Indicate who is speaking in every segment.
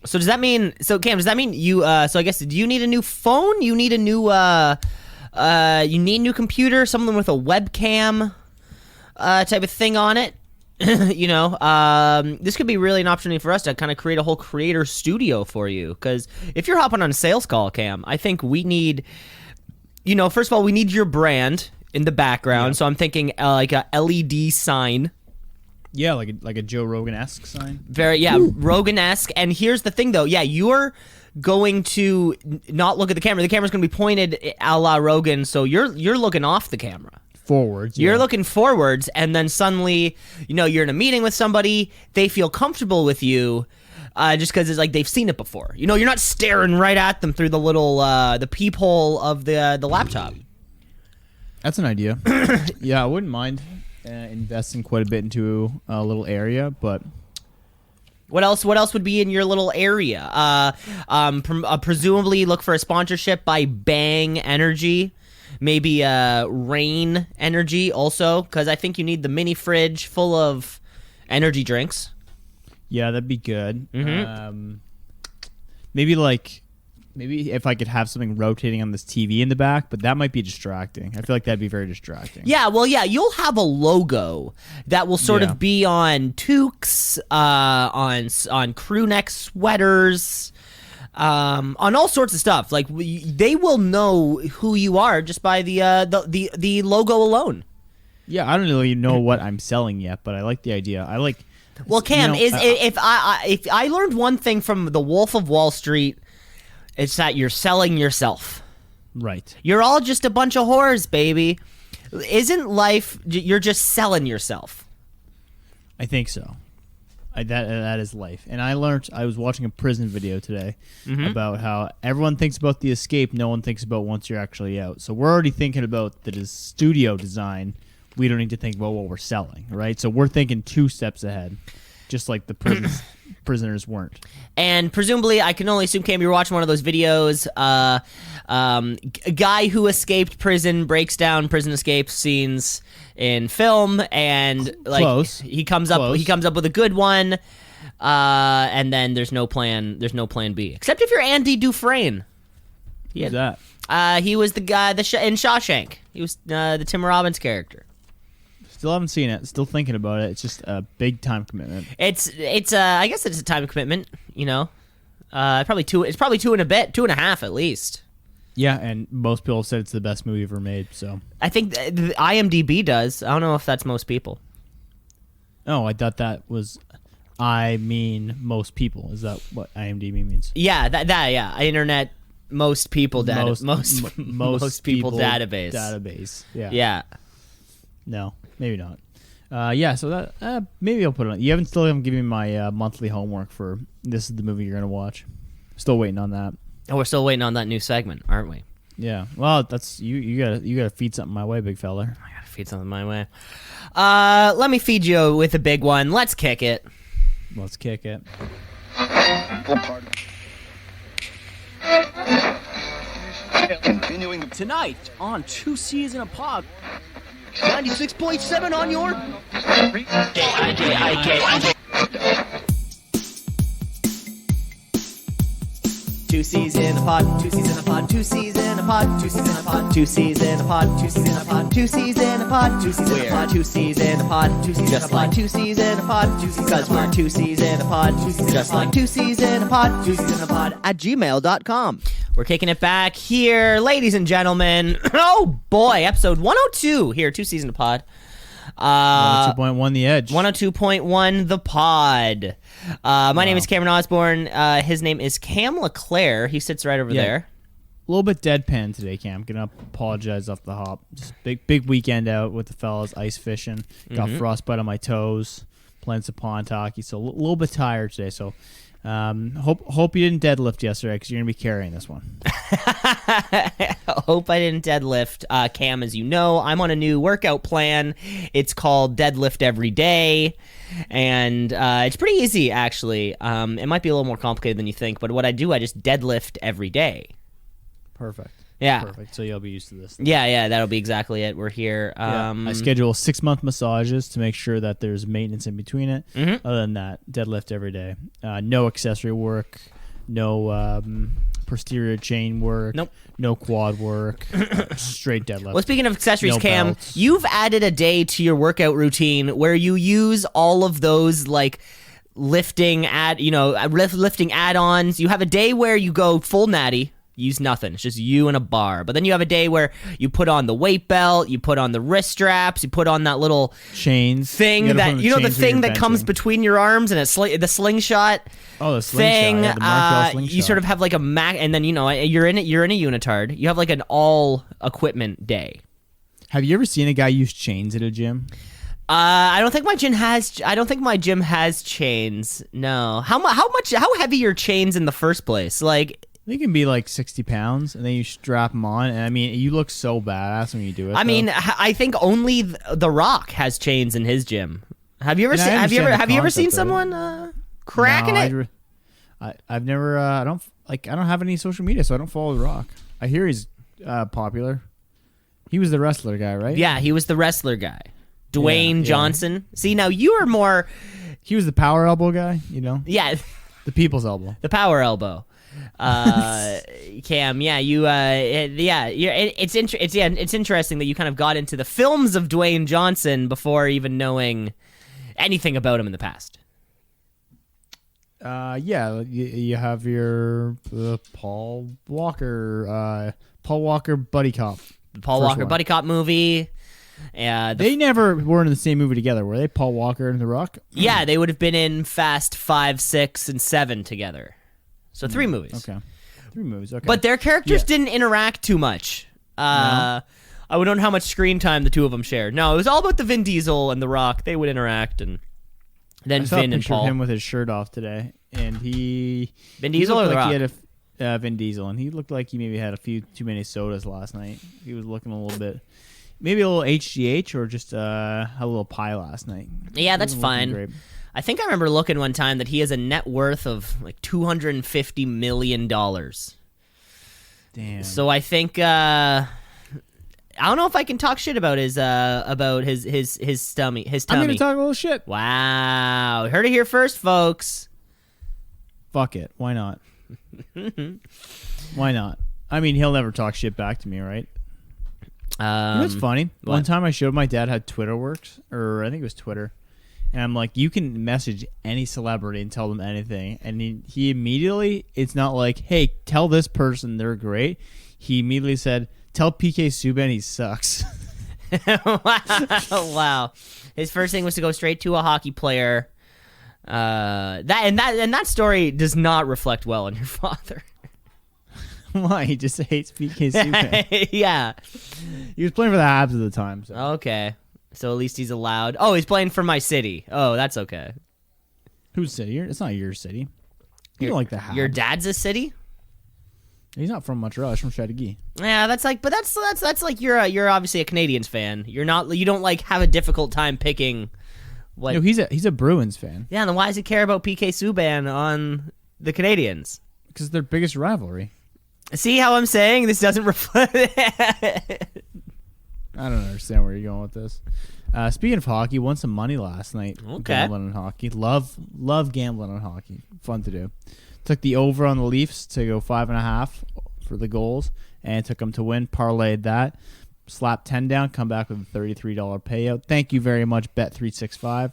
Speaker 1: So does that mean? So Cam, does that mean you? So I guess do you need a new phone? You need a new you need a new computer, something with a webcam type of thing on it. You know, this could be really an opportunity for us to kind of create a whole creator studio for you. Because if you're hopping on a sales call, Cam, I think we need, you know, first of all, we need your brand in the background. Yeah. So I'm thinking like a LED sign.
Speaker 2: Yeah, like a Joe Rogan-esque sign.
Speaker 1: Very, yeah, Rogan-esque. And here's the thing, though. Yeah, you're going to not look at the camera. The camera's going to be pointed a la Rogan, so you're looking off the camera.
Speaker 2: Forwards.
Speaker 1: You're looking forwards, and then suddenly, you know, you're in a meeting with somebody. They feel comfortable with you just because it's like they've seen it before. You know, you're not staring right at them through the little the peephole of the laptop.
Speaker 2: That's an idea. Yeah, I wouldn't mind investing quite a bit into a little area, but
Speaker 1: what else would be in your little area? Presumably look for a sponsorship by Bang Energy, maybe Rain Energy also, because I think you need the mini fridge full of energy drinks.
Speaker 2: Yeah, that'd be good.
Speaker 1: Mm-hmm.
Speaker 2: Maybe if I could have something rotating on this TV in the back, but that might be distracting. I feel like that'd be very distracting.
Speaker 1: Yeah, well, yeah, you'll have a logo that will sort of be on toques, on crew neck sweaters, on all sorts of stuff. Like they will know who you are just by the logo alone.
Speaker 2: Yeah, I don't really know what I'm selling yet, but I like the idea.
Speaker 1: Well, Cam, if I learned one thing from The Wolf of Wall Street, it's that you're selling yourself.
Speaker 2: Right.
Speaker 1: You're all just a bunch of whores, baby. Isn't life, you're just selling yourself?
Speaker 2: I think so. That is life. And I was watching a prison video today about how everyone thinks about the escape, no one thinks about once you're actually out. So we're already thinking about the studio design. We don't need to think about what we're selling, right? So we're thinking 2 steps ahead, just like the prisoners weren't. And
Speaker 1: presumably, I can only assume, Cam, you were watching one of those videos. A guy who escaped prison breaks down prison escape scenes in film, and like he comes up with a good one, and then there's no plan B, except if you're Andy Dufresne.
Speaker 2: Who's that?
Speaker 1: He was the guy in Shawshank. He was the Tim Robbins character.
Speaker 2: Still haven't seen it. Still thinking about it. It's just a big time commitment.
Speaker 1: It's I guess it's a time commitment. You know, probably 2. It's probably 2 and a bit, 2.5 at least.
Speaker 2: Yeah, and most people said it's the best movie ever made. So
Speaker 1: I think the IMDb does. I don't know if that's most people.
Speaker 2: Oh, I thought that was. I mean, most people. Is that what IMDb means?
Speaker 1: Yeah, that yeah. Internet most people data most people database.
Speaker 2: Database. Yeah.
Speaker 1: Yeah.
Speaker 2: No, maybe not. Yeah, so that maybe I'll put it on. You still haven't given me my monthly homework for this is the movie you're gonna watch. Still waiting on that.
Speaker 1: Oh, we're still waiting on that new segment, aren't we?
Speaker 2: Yeah. Well, that's you gotta feed something my way, big fella.
Speaker 1: I gotta feed something my way. Let me feed you with a big one. Let's kick it.
Speaker 2: Let's kick it.
Speaker 3: Continuing tonight on 2 C's in a Pod. 96.7 on your
Speaker 1: Two C's in a pod, 2 C's in a pod, 2 C's in a pod, 2 C's in a pod, 2 C's in a pod, 2 C's in a pod, 2 C's in a pod, 2 C's in a pod, 2 C's in a pod, 2 C's in a pod, 2 C's in a pod, because we're 2 C's in a pod, just like 2 C's in a pod, 2 C's in a pod at gmail.com. We're kicking it back here, ladies and gentlemen. Oh boy, episode 102 here, 2 C's in a pod.
Speaker 2: 102.1 The Edge.
Speaker 1: 102.1 The Pod. My name is Cameron Osborne. His name is Cam LeClaire. He sits right over there.
Speaker 2: A little bit deadpan today, Cam. Gonna apologize off the hop. Just big weekend out with the fellas, ice fishing. Got frostbite on my toes. Playing some pond hockey, so a little bit tired today. So hope you didn't deadlift yesterday because you're gonna be carrying this one.
Speaker 1: Hope I didn't deadlift. Cam, as you know, I'm on a new workout plan. It's called Deadlift Every Day, and it's pretty easy actually. It might be a little more complicated than you think, but what I do, I just deadlift every day.
Speaker 2: Perfect.
Speaker 1: Yeah.
Speaker 2: Perfect. So you'll be used to this.
Speaker 1: Yeah, that'll be exactly it. We're here.
Speaker 2: I schedule 6-month massages to make sure that there's maintenance in between it. Other than that, deadlift every day. No accessory work. No posterior chain work.
Speaker 1: Nope.
Speaker 2: No quad work. Straight deadlift.
Speaker 1: Well, speaking of accessories,
Speaker 2: No
Speaker 1: Cam,
Speaker 2: belts.
Speaker 1: you've added a day to your workout routine where you use all of those like lifting add-ons. You have a day where you go full natty, use nothing. It's just you and a bar. But then you have a day where you put on the weight belt, you put on the wrist straps, you put on that little
Speaker 2: chains.
Speaker 1: thing
Speaker 2: gotta put
Speaker 1: that
Speaker 2: on
Speaker 1: the
Speaker 2: chains
Speaker 1: thing
Speaker 2: when
Speaker 1: that
Speaker 2: you're
Speaker 1: comes
Speaker 2: benching.
Speaker 1: between your arms and the slingshot.
Speaker 2: Oh, the slingshot.
Speaker 1: Thing.
Speaker 2: Yeah, the Markel slingshot.
Speaker 1: You sort of have like a Mac, and then you're in a unitard. You have like an all equipment day.
Speaker 2: Have you ever seen a guy use chains at a gym?
Speaker 1: I don't think my gym has chains. No. How heavy are chains in the first place? Like,
Speaker 2: They can be like 60 pounds, and then you strap them on, and I mean, you look so badass when you do it.
Speaker 1: I mean, I think only The Rock has chains in his gym. Have you ever
Speaker 2: And I
Speaker 1: seen?
Speaker 2: understand the
Speaker 1: Have you ever seen
Speaker 2: concept of it.
Speaker 1: someone cracking it?
Speaker 2: I've never. I don't have any social media, so I don't follow The Rock. I hear he's popular. He was the wrestler guy, right?
Speaker 1: Yeah, he was the wrestler guy, Dwayne
Speaker 2: Yeah.
Speaker 1: Johnson. See, now you are more,
Speaker 2: He was the power elbow guy.
Speaker 1: yeah,
Speaker 2: The people's elbow.
Speaker 1: the power elbow. Cam, yeah, it's interesting that you kind of got into the films of Dwayne Johnson before even knowing anything about him in the past.
Speaker 2: Yeah, you have your Paul Walker buddy cop.
Speaker 1: The Paul
Speaker 2: First
Speaker 1: Walker
Speaker 2: one.
Speaker 1: buddy cop movie.
Speaker 2: They never were in the same movie together, were they? Paul Walker and The Rock.
Speaker 1: Yeah, they would have been in Fast 5, 6, and 7 together. So 3 movies.
Speaker 2: Okay, 3 movies. Okay,
Speaker 1: But their characters didn't interact too much. I don't know how much screen time the two of them shared. No, it was all about the Vin Diesel and The Rock. They would interact, and then
Speaker 2: I saw a
Speaker 1: Vin and
Speaker 2: picture of
Speaker 1: Paul.
Speaker 2: him with his shirt off today, and
Speaker 1: Vin
Speaker 2: he
Speaker 1: Diesel or
Speaker 2: looked
Speaker 1: The
Speaker 2: like
Speaker 1: Rock?
Speaker 2: he had Vin Diesel, and he looked like he maybe had a few too many sodas last night. He was looking a little bit, maybe a little HGH, or just had a little pie last night.
Speaker 1: Yeah, that's
Speaker 2: He wasn't looking
Speaker 1: fine.
Speaker 2: great.
Speaker 1: I think I remember looking one time that he has a net worth of like $250 million.
Speaker 2: Damn.
Speaker 1: So I think I don't know if I can talk shit about his tummy.
Speaker 2: I'm gonna talk a little shit.
Speaker 1: Wow, heard it here first, folks.
Speaker 2: Fuck it. Why not? Why not? I mean, he'll never talk shit back to me, right? It's funny.
Speaker 1: what?
Speaker 2: One time I showed my dad how Twitter works, or I think it was Twitter, and I'm like, you can message any celebrity and tell them anything, and he immediately, it's not like, hey, tell this person they're great. He immediately said, tell PK Subban he sucks.
Speaker 1: Wow. His first thing was to go straight to a hockey player. That story does not reflect well on your father.
Speaker 2: Why? He just hates PK Subban.
Speaker 1: Yeah.
Speaker 2: He was playing for the Habs at the time. So.
Speaker 1: Okay. So at least he's allowed. Oh, he's playing for my city. Oh, that's okay.
Speaker 2: Whose city? It's not your city. You don't like the Habs.
Speaker 1: Your dad's a city?
Speaker 2: He's not from Montreal. He's from Chateauguay.
Speaker 1: Yeah, that's like, but that's like you're obviously a Canadians fan. You don't like have a difficult time picking. What?
Speaker 2: No, he's a Bruins fan
Speaker 1: Yeah, then why does he care about PK Subban on the Canadians?
Speaker 2: because their biggest rivalry.
Speaker 1: See how I'm saying this doesn't reflect?
Speaker 2: I don't understand where you're going with this. Speaking of hockey, won some money last night.
Speaker 1: Okay.
Speaker 2: Gambling on hockey. Love gambling on hockey. Fun to do. Took the over on the Leafs to go 5.5 for the goals, and took them to win. Parlayed that. Slapped 10 down. Come back with a $33 payout. Thank you very much, Bet365.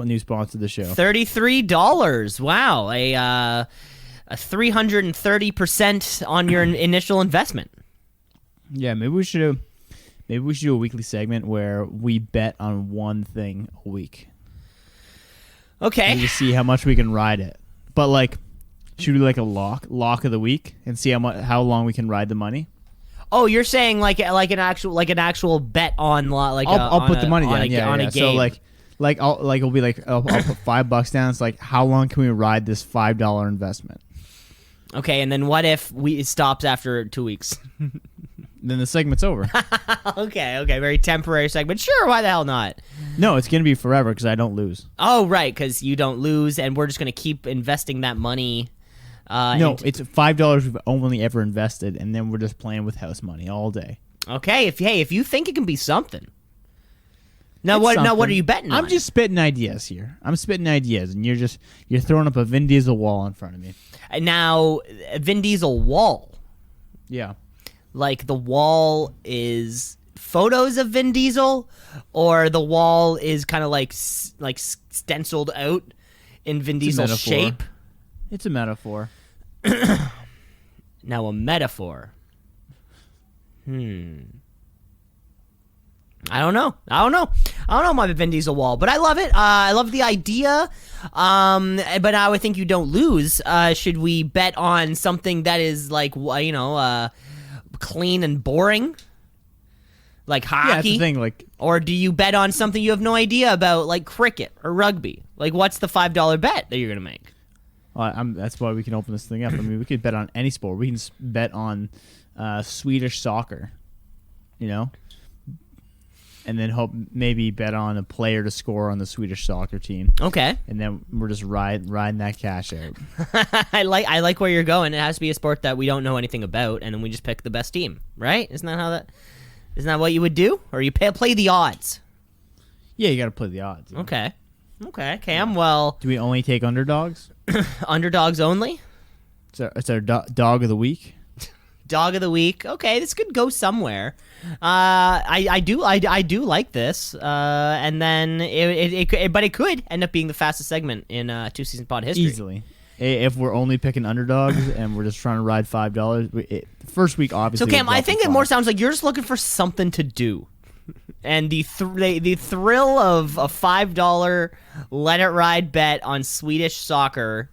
Speaker 2: New sponsor of the show.
Speaker 1: $33. Wow, a 330% on your initial investment.
Speaker 2: Yeah, maybe we should do a weekly segment where we bet on one thing a week.
Speaker 1: Okay.
Speaker 2: And just see how much we can ride it. But like, should we do like a lock of the week and see how long we can ride the money?
Speaker 1: Oh, you're saying like an actual bet on
Speaker 2: I'll put the money down.
Speaker 1: on a game.
Speaker 2: So it'll be like I'll put $5 down. It's like, how long can we ride this $5 investment?
Speaker 1: Okay, and then what if it stops after 2 weeks?
Speaker 2: Then the segment's over.
Speaker 1: Okay, very temporary segment. Sure, why the hell not?
Speaker 2: No, it's gonna be forever because I don't lose.
Speaker 1: Oh, right, because you don't lose, and we're just gonna keep investing that money.
Speaker 2: No, it's $5 we've only ever invested, and then we're just playing with house money all day.
Speaker 1: Okay, if you think it can be something. Now
Speaker 2: It's
Speaker 1: what are
Speaker 2: something.
Speaker 1: you betting on?
Speaker 2: I'm just spitting ideas here. I'm spitting ideas, and you're throwing up a Vin Diesel wall in front of me.
Speaker 1: Now Vin Diesel wall.
Speaker 2: Yeah.
Speaker 1: Like the wall is photos of Vin Diesel, or the wall is kind of like stenciled out in Vin Diesel's
Speaker 2: metaphor.
Speaker 1: shape.
Speaker 2: It's a metaphor.
Speaker 1: Now a metaphor. I don't know my Vin Diesel wall, but I love it. I love the idea. But I would think you don't lose. Should we bet on something that is like, clean and boring? Like hockey?
Speaker 2: Yeah, that's the thing. Like,
Speaker 1: Or do you bet on something you have no idea about, like cricket or rugby? Like, what's the $5 bet that you're going to make?
Speaker 2: that's why we can open this thing up. I mean, we could bet on any sport. We can bet on Swedish soccer, and then hope maybe bet on a player to score on the Swedish soccer team.
Speaker 1: Okay.
Speaker 2: And then we're just riding that cash out.
Speaker 1: I like where you're going. It has to be a sport that we don't know anything about, and then we just pick the best team, right? Isn't that what you would do? Or you play the odds?
Speaker 2: Yeah, you got to play the odds.
Speaker 1: Okay, Cam. Well,
Speaker 2: Do we only take underdogs?
Speaker 1: underdogs only.
Speaker 2: It's our dog of the week.
Speaker 1: Dog of the week. Okay, this could go somewhere. I do like this. And then it could end up being the fastest segment in two season pod history.
Speaker 2: Easily. If we're only picking underdogs and we're just trying to ride $5, first week obviously.
Speaker 1: So Cam,
Speaker 2: we
Speaker 1: I
Speaker 2: drop
Speaker 1: think
Speaker 2: the
Speaker 1: it more
Speaker 2: five.
Speaker 1: sounds like you're just looking for something to do. And the thrill of a $5 let it ride bet on Swedish soccer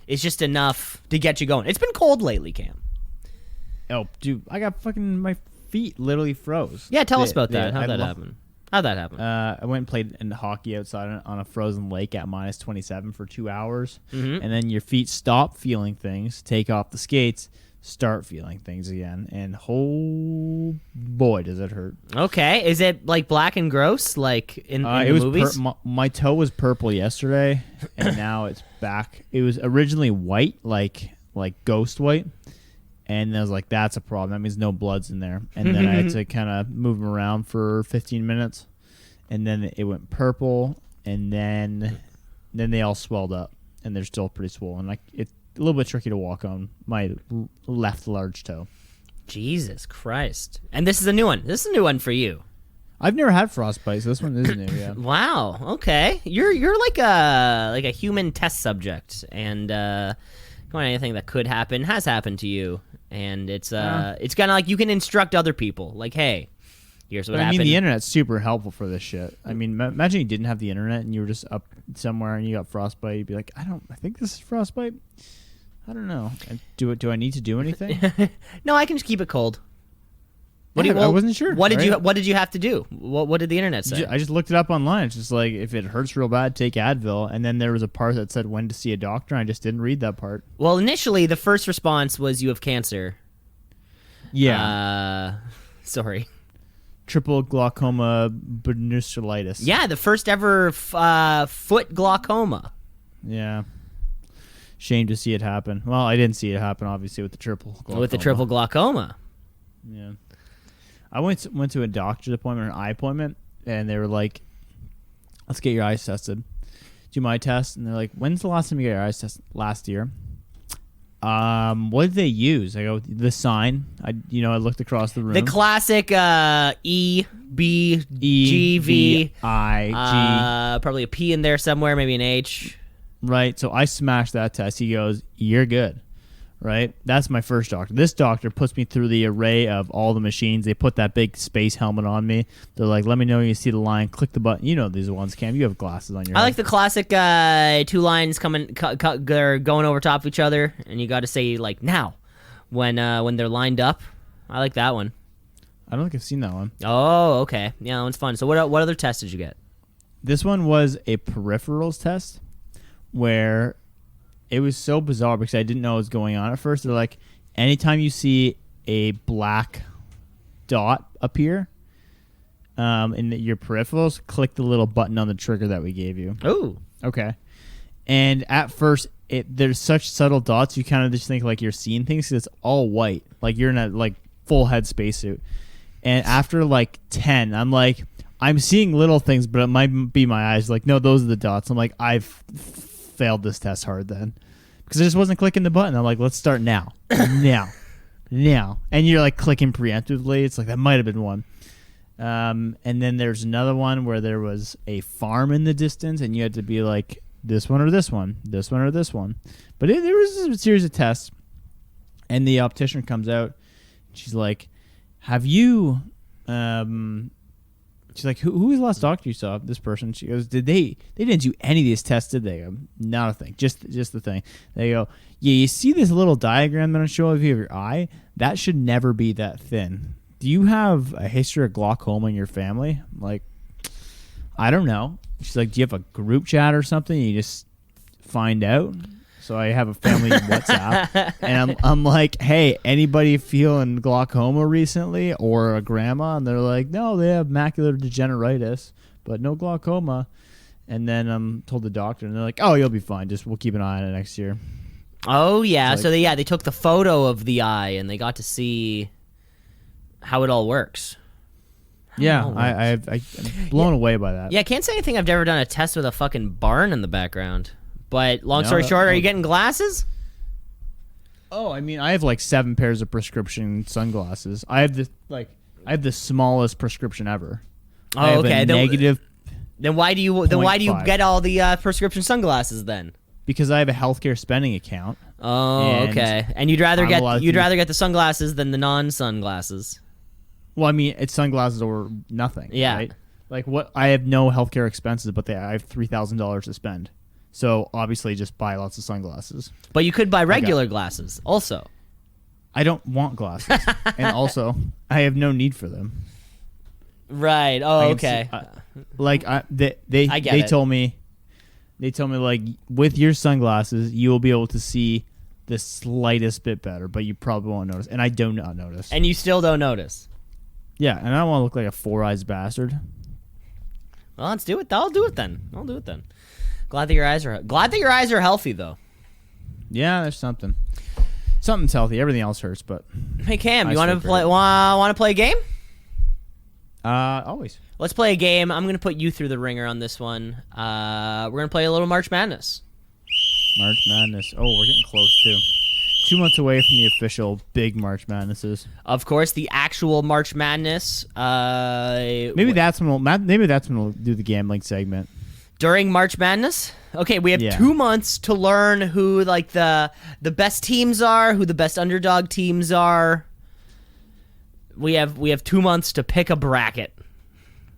Speaker 1: is just enough to get you going. It's been cold lately, Cam.
Speaker 2: Oh, dude, I got fucking my feet literally froze.
Speaker 1: Yeah, tell us about that.
Speaker 2: I
Speaker 1: How'd that
Speaker 2: love-
Speaker 1: happen? How'd that happen?
Speaker 2: I went and played in hockey outside on a frozen lake at minus 27 for 2 hours.
Speaker 1: Mm-hmm.
Speaker 2: And then your feet stop feeling things, take off the skates, start feeling things again. And oh boy, does it hurt.
Speaker 1: Okay, is it like black and gross, like in
Speaker 2: It
Speaker 1: the
Speaker 2: was
Speaker 1: movies?
Speaker 2: my toe was purple yesterday, and now it's back. It was originally white, like ghost white. And I was like, that's a problem. That means no blood's in there. And then I had to kind of move them around for 15 minutes. And then it went purple. And then they all swelled up. And they're still pretty swollen. Like, it's a little bit tricky to walk on my left large toe.
Speaker 1: Jesus Christ! And this is a new one. This is a new one for you.
Speaker 2: I've never had frostbite, so this one is new, yeah.
Speaker 1: Wow. Okay, you're like a human test subject, and anything that could happen has happened to you, and it's kind of like you can instruct other people, like, hey, here's what
Speaker 2: But I
Speaker 1: happened.
Speaker 2: mean, the internet's super helpful for this shit. I mean, imagine you didn't have the internet and you were just up somewhere and you got frostbite. You'd be like, I think this is frostbite. I don't know. Do I need to do anything?
Speaker 1: No, I can just keep it cold.
Speaker 2: I wasn't sure.
Speaker 1: What did
Speaker 2: right?
Speaker 1: What did you have to do? What did the internet say?
Speaker 2: I just looked it up online. It's just like, if it hurts real bad, take Advil. And then there was a part that said when to see a doctor. And I just didn't read that part.
Speaker 1: Well, initially the first response was you have cancer.
Speaker 2: Yeah.
Speaker 1: Sorry.
Speaker 2: Triple glaucoma burnusulitis.
Speaker 1: Yeah, the first ever foot glaucoma.
Speaker 2: Yeah. Shame to see it happen. Well, I didn't see it happen, obviously, with the triple glaucoma.
Speaker 1: With the triple glaucoma.
Speaker 2: Yeah. I went to a doctor's appointment, or an eye appointment, and they were like, let's get your eyes tested. Do my test. And they're like, when's the last time you got your eyes tested? Last year. What did they use? I go, the sign. I looked across the room.
Speaker 1: The classic E, B, G, V.
Speaker 2: I, G.
Speaker 1: Probably a P in there somewhere, maybe an H.
Speaker 2: Right. So I smashed that test. He goes, you're good. Right? That's my first doctor. This doctor puts me through the array of all the machines. They put that big space helmet on me. They're like, let me know you see the line. Click the button. You know these ones, Cam. You have glasses on your
Speaker 1: I
Speaker 2: head.
Speaker 1: like the classic two lines they're going over top of each other, and you got to say, like, now when they're lined up. I like that one.
Speaker 2: I don't think I've seen that one.
Speaker 1: Oh, okay. Yeah, that one's fun. So what other test did you get?
Speaker 2: This one was a peripherals test where it was so bizarre because I didn't know what was going on at first. They're like, anytime you see a black dot appear in your peripherals, click the little button on the trigger that we gave you.
Speaker 1: Oh.
Speaker 2: Okay. And at first, there's such subtle dots, you kind of just think like you're seeing things because it's all white. Like you're in a full head spacesuit. And after 10, I'm like, I'm seeing little things, but it might be my eyes. Like, no, those are the dots. I'm like, I've failed this test hard then. Because I just wasn't clicking the button. I'm like, let's start now. now. And you're like clicking preemptively. It's like, that might have been one. And then there's another one where there was a farm in the distance, and you had to be like, this one or this one, this one or this one. But there was a series of tests, and the optician comes out. She's like, have you... she's like, who was the last doctor you saw? This person. She goes, they didn't do any of these tests, did they? Not a thing. Just the thing. They go, yeah, you see this little diagram that I'm showing you of your eye? That should never be that thin. Do you have a history of glaucoma in your family? I'm like, I don't know. She's like, do you have a group chat or something? You just find out. So I have a family WhatsApp, and I'm like, hey, anybody feeling glaucoma recently, or a grandma? And they're like, no, they have macular degenerative, but no glaucoma. And then I'm told the doctor, and they're like, oh, you'll be fine. Just we'll keep an eye on it next year.
Speaker 1: Oh yeah,
Speaker 2: like,
Speaker 1: so they took the photo of the eye, and they got to see how it all works.
Speaker 2: Yeah, I'm blown away by that.
Speaker 1: Yeah, I can't say anything. I've never done a test with a fucking barn in the background. But long story short, are you getting glasses?
Speaker 2: Oh, I mean, I have like 7 pairs of prescription sunglasses. I have the smallest prescription ever.
Speaker 1: Oh, okay. Then why do you
Speaker 2: 0.5.
Speaker 1: get all the prescription sunglasses then?
Speaker 2: Because I have a healthcare spending account.
Speaker 1: Oh, okay. And you'd rather get the sunglasses than the non-sunglasses.
Speaker 2: Well, I mean, it's sunglasses or nothing.
Speaker 1: Yeah.
Speaker 2: Right? Like what? I have no healthcare expenses, but I have $3,000 to spend. So obviously, just buy lots of sunglasses.
Speaker 1: But you could buy regular glasses also.
Speaker 2: I don't want glasses, and also I have no need for them.
Speaker 1: Right. Oh, okay.
Speaker 2: They told me like, with your sunglasses you will be able to see the slightest bit better, but you probably won't notice. And I do not notice.
Speaker 1: And you still don't notice.
Speaker 2: Yeah, and I don't want to look like a 4-eyes bastard.
Speaker 1: Well, let's do it. I'll do it then. Glad that your eyes are healthy though.
Speaker 2: Yeah, there's something. Something's healthy. Everything else hurts, but
Speaker 1: hey Cam, you want to play? Want to play a game?
Speaker 2: Always.
Speaker 1: Let's play a game. I'm gonna put you through the ringer on this one. We're gonna play a little March Madness.
Speaker 2: March Madness. Oh, we're getting close too. 2 months away from the official big March Madnesses.
Speaker 1: Of course, the actual March Madness.
Speaker 2: Maybe that's when we'll do the gambling segment.
Speaker 1: During March Madness? Okay, we have 2 months to learn who like the best teams are, who the best underdog teams are. We have 2 months to pick a bracket.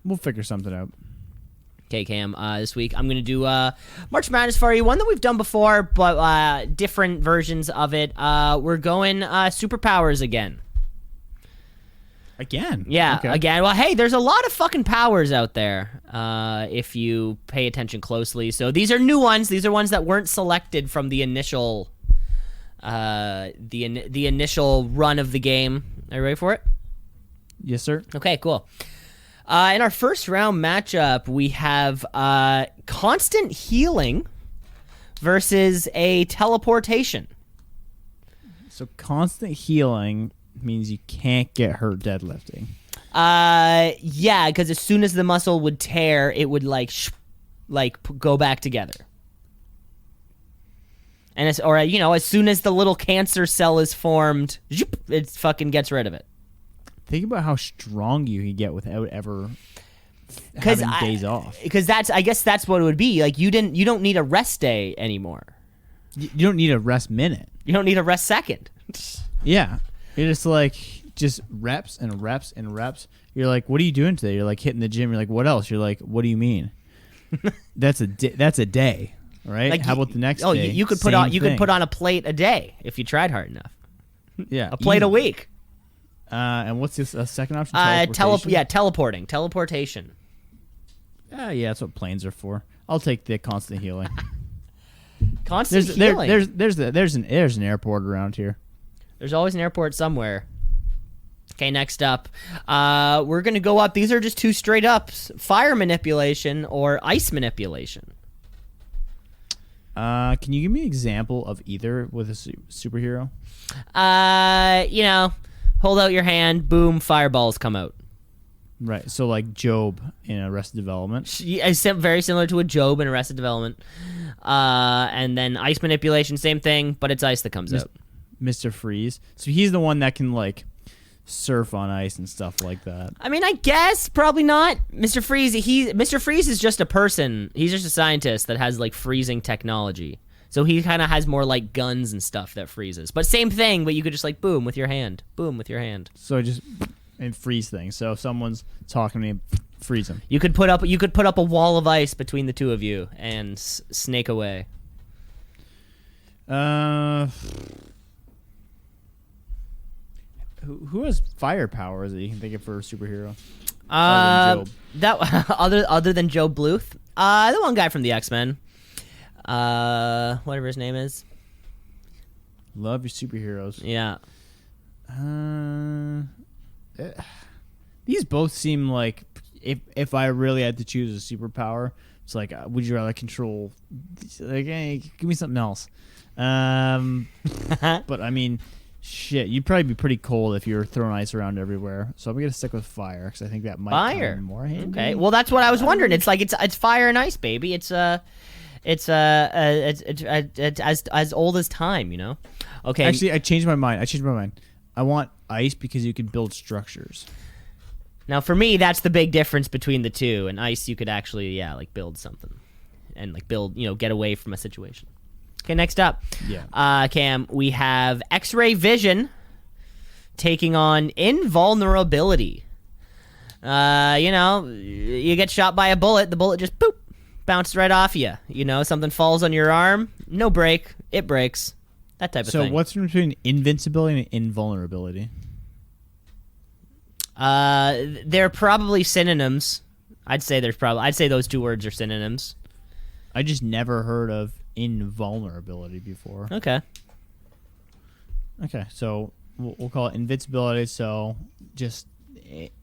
Speaker 2: We'll figure something out.
Speaker 1: Okay, Cam. This week I'm gonna do March Madness for you, one that we've done before, but different versions of it. We're going superpowers again.
Speaker 2: Again?
Speaker 1: Yeah,
Speaker 2: okay.
Speaker 1: Again. Well, hey, there's a lot of fucking powers out there if you pay attention closely. So these are new ones. These are ones that weren't selected from the initial the initial run of the game. Are you ready for it?
Speaker 2: Yes, sir.
Speaker 1: Okay, cool. In our first round matchup, we have constant healing versus a teleportation.
Speaker 2: So constant healing means you can't get hurt deadlifting.
Speaker 1: Yeah, because as soon as the muscle would tear, it would go back together. And as soon as the little cancer cell is formed, it fucking gets rid of it.
Speaker 2: Think about how strong you can get without ever having days off.
Speaker 1: Because I guess that's what it would be. Like you don't need a rest day anymore.
Speaker 2: You don't need a rest minute.
Speaker 1: You don't need a rest second.
Speaker 2: Yeah. You're just reps and reps and reps. You're like, what are you doing today? You're like hitting the gym. You're like, what else? You're like, what do you mean? That's a day, right?
Speaker 1: Like,
Speaker 2: how about the next day?
Speaker 1: Oh, you could put on a plate a day if you tried hard enough.
Speaker 2: Yeah,
Speaker 1: a plate a week.
Speaker 2: And what's this second option?
Speaker 1: Teleportation.
Speaker 2: Yeah, that's what planes are for. I'll take the constant healing.
Speaker 1: Constant healing.
Speaker 2: There's an airport around here.
Speaker 1: There's always an airport somewhere. Okay, next up, we're gonna go up. These are just two straight ups: fire manipulation or ice manipulation.
Speaker 2: Can you give me an example of either with a superhero?
Speaker 1: Hold out your hand, boom, fireballs come out.
Speaker 2: Right. So like Job in Arrested Development.
Speaker 1: Very similar to a Job in Arrested Development. And then ice manipulation, same thing, but it's ice that comes out.
Speaker 2: Mr. Freeze. So he's the one that can like surf on ice and stuff like that.
Speaker 1: I mean, I guess probably not. Mr. Freeze, Mr. Freeze is just a person. He's just a scientist that has like freezing technology. So he kind of has more like guns and stuff that freezes. But same thing, but you could just like boom with your hand. Boom with your hand.
Speaker 2: So just and freeze things. So if someone's talking to me, freeze them.
Speaker 1: You could put up a wall of ice between the two of you and snake away.
Speaker 2: Who has firepower that you can think of for a superhero?
Speaker 1: Other than Joe Bluth, the one guy from the X-Men, whatever his name is.
Speaker 2: Love your superheroes.
Speaker 1: Yeah.
Speaker 2: These both seem like if I really had to choose a superpower, it's like would you rather control? Like, hey, give me something else. But I mean. Shit, you'd probably be pretty cold if you were throwing ice around everywhere. So I'm gonna stick with fire because I think that might come more handy.
Speaker 1: Okay, well that's what I was wondering. It's like it's fire and ice, baby. It's as old as time, you know. Okay.
Speaker 2: Actually, I changed my mind. I want ice because you can build structures.
Speaker 1: Now, for me, that's the big difference between the two. And ice, you could actually, like build something, and like build, get away from a situation. Okay, next up.
Speaker 2: Yeah.
Speaker 1: Cam, we have X-ray vision taking on invulnerability. You get shot by a bullet, the bullet just boop, bounced right off you. Something falls on your arm, no break, it breaks. That type of thing.
Speaker 2: So what's between invincibility and invulnerability?
Speaker 1: They're probably synonyms. I'd say those two words are synonyms.
Speaker 2: I just never heard of invulnerability before.
Speaker 1: Okay,
Speaker 2: so we'll call it invincibility, so just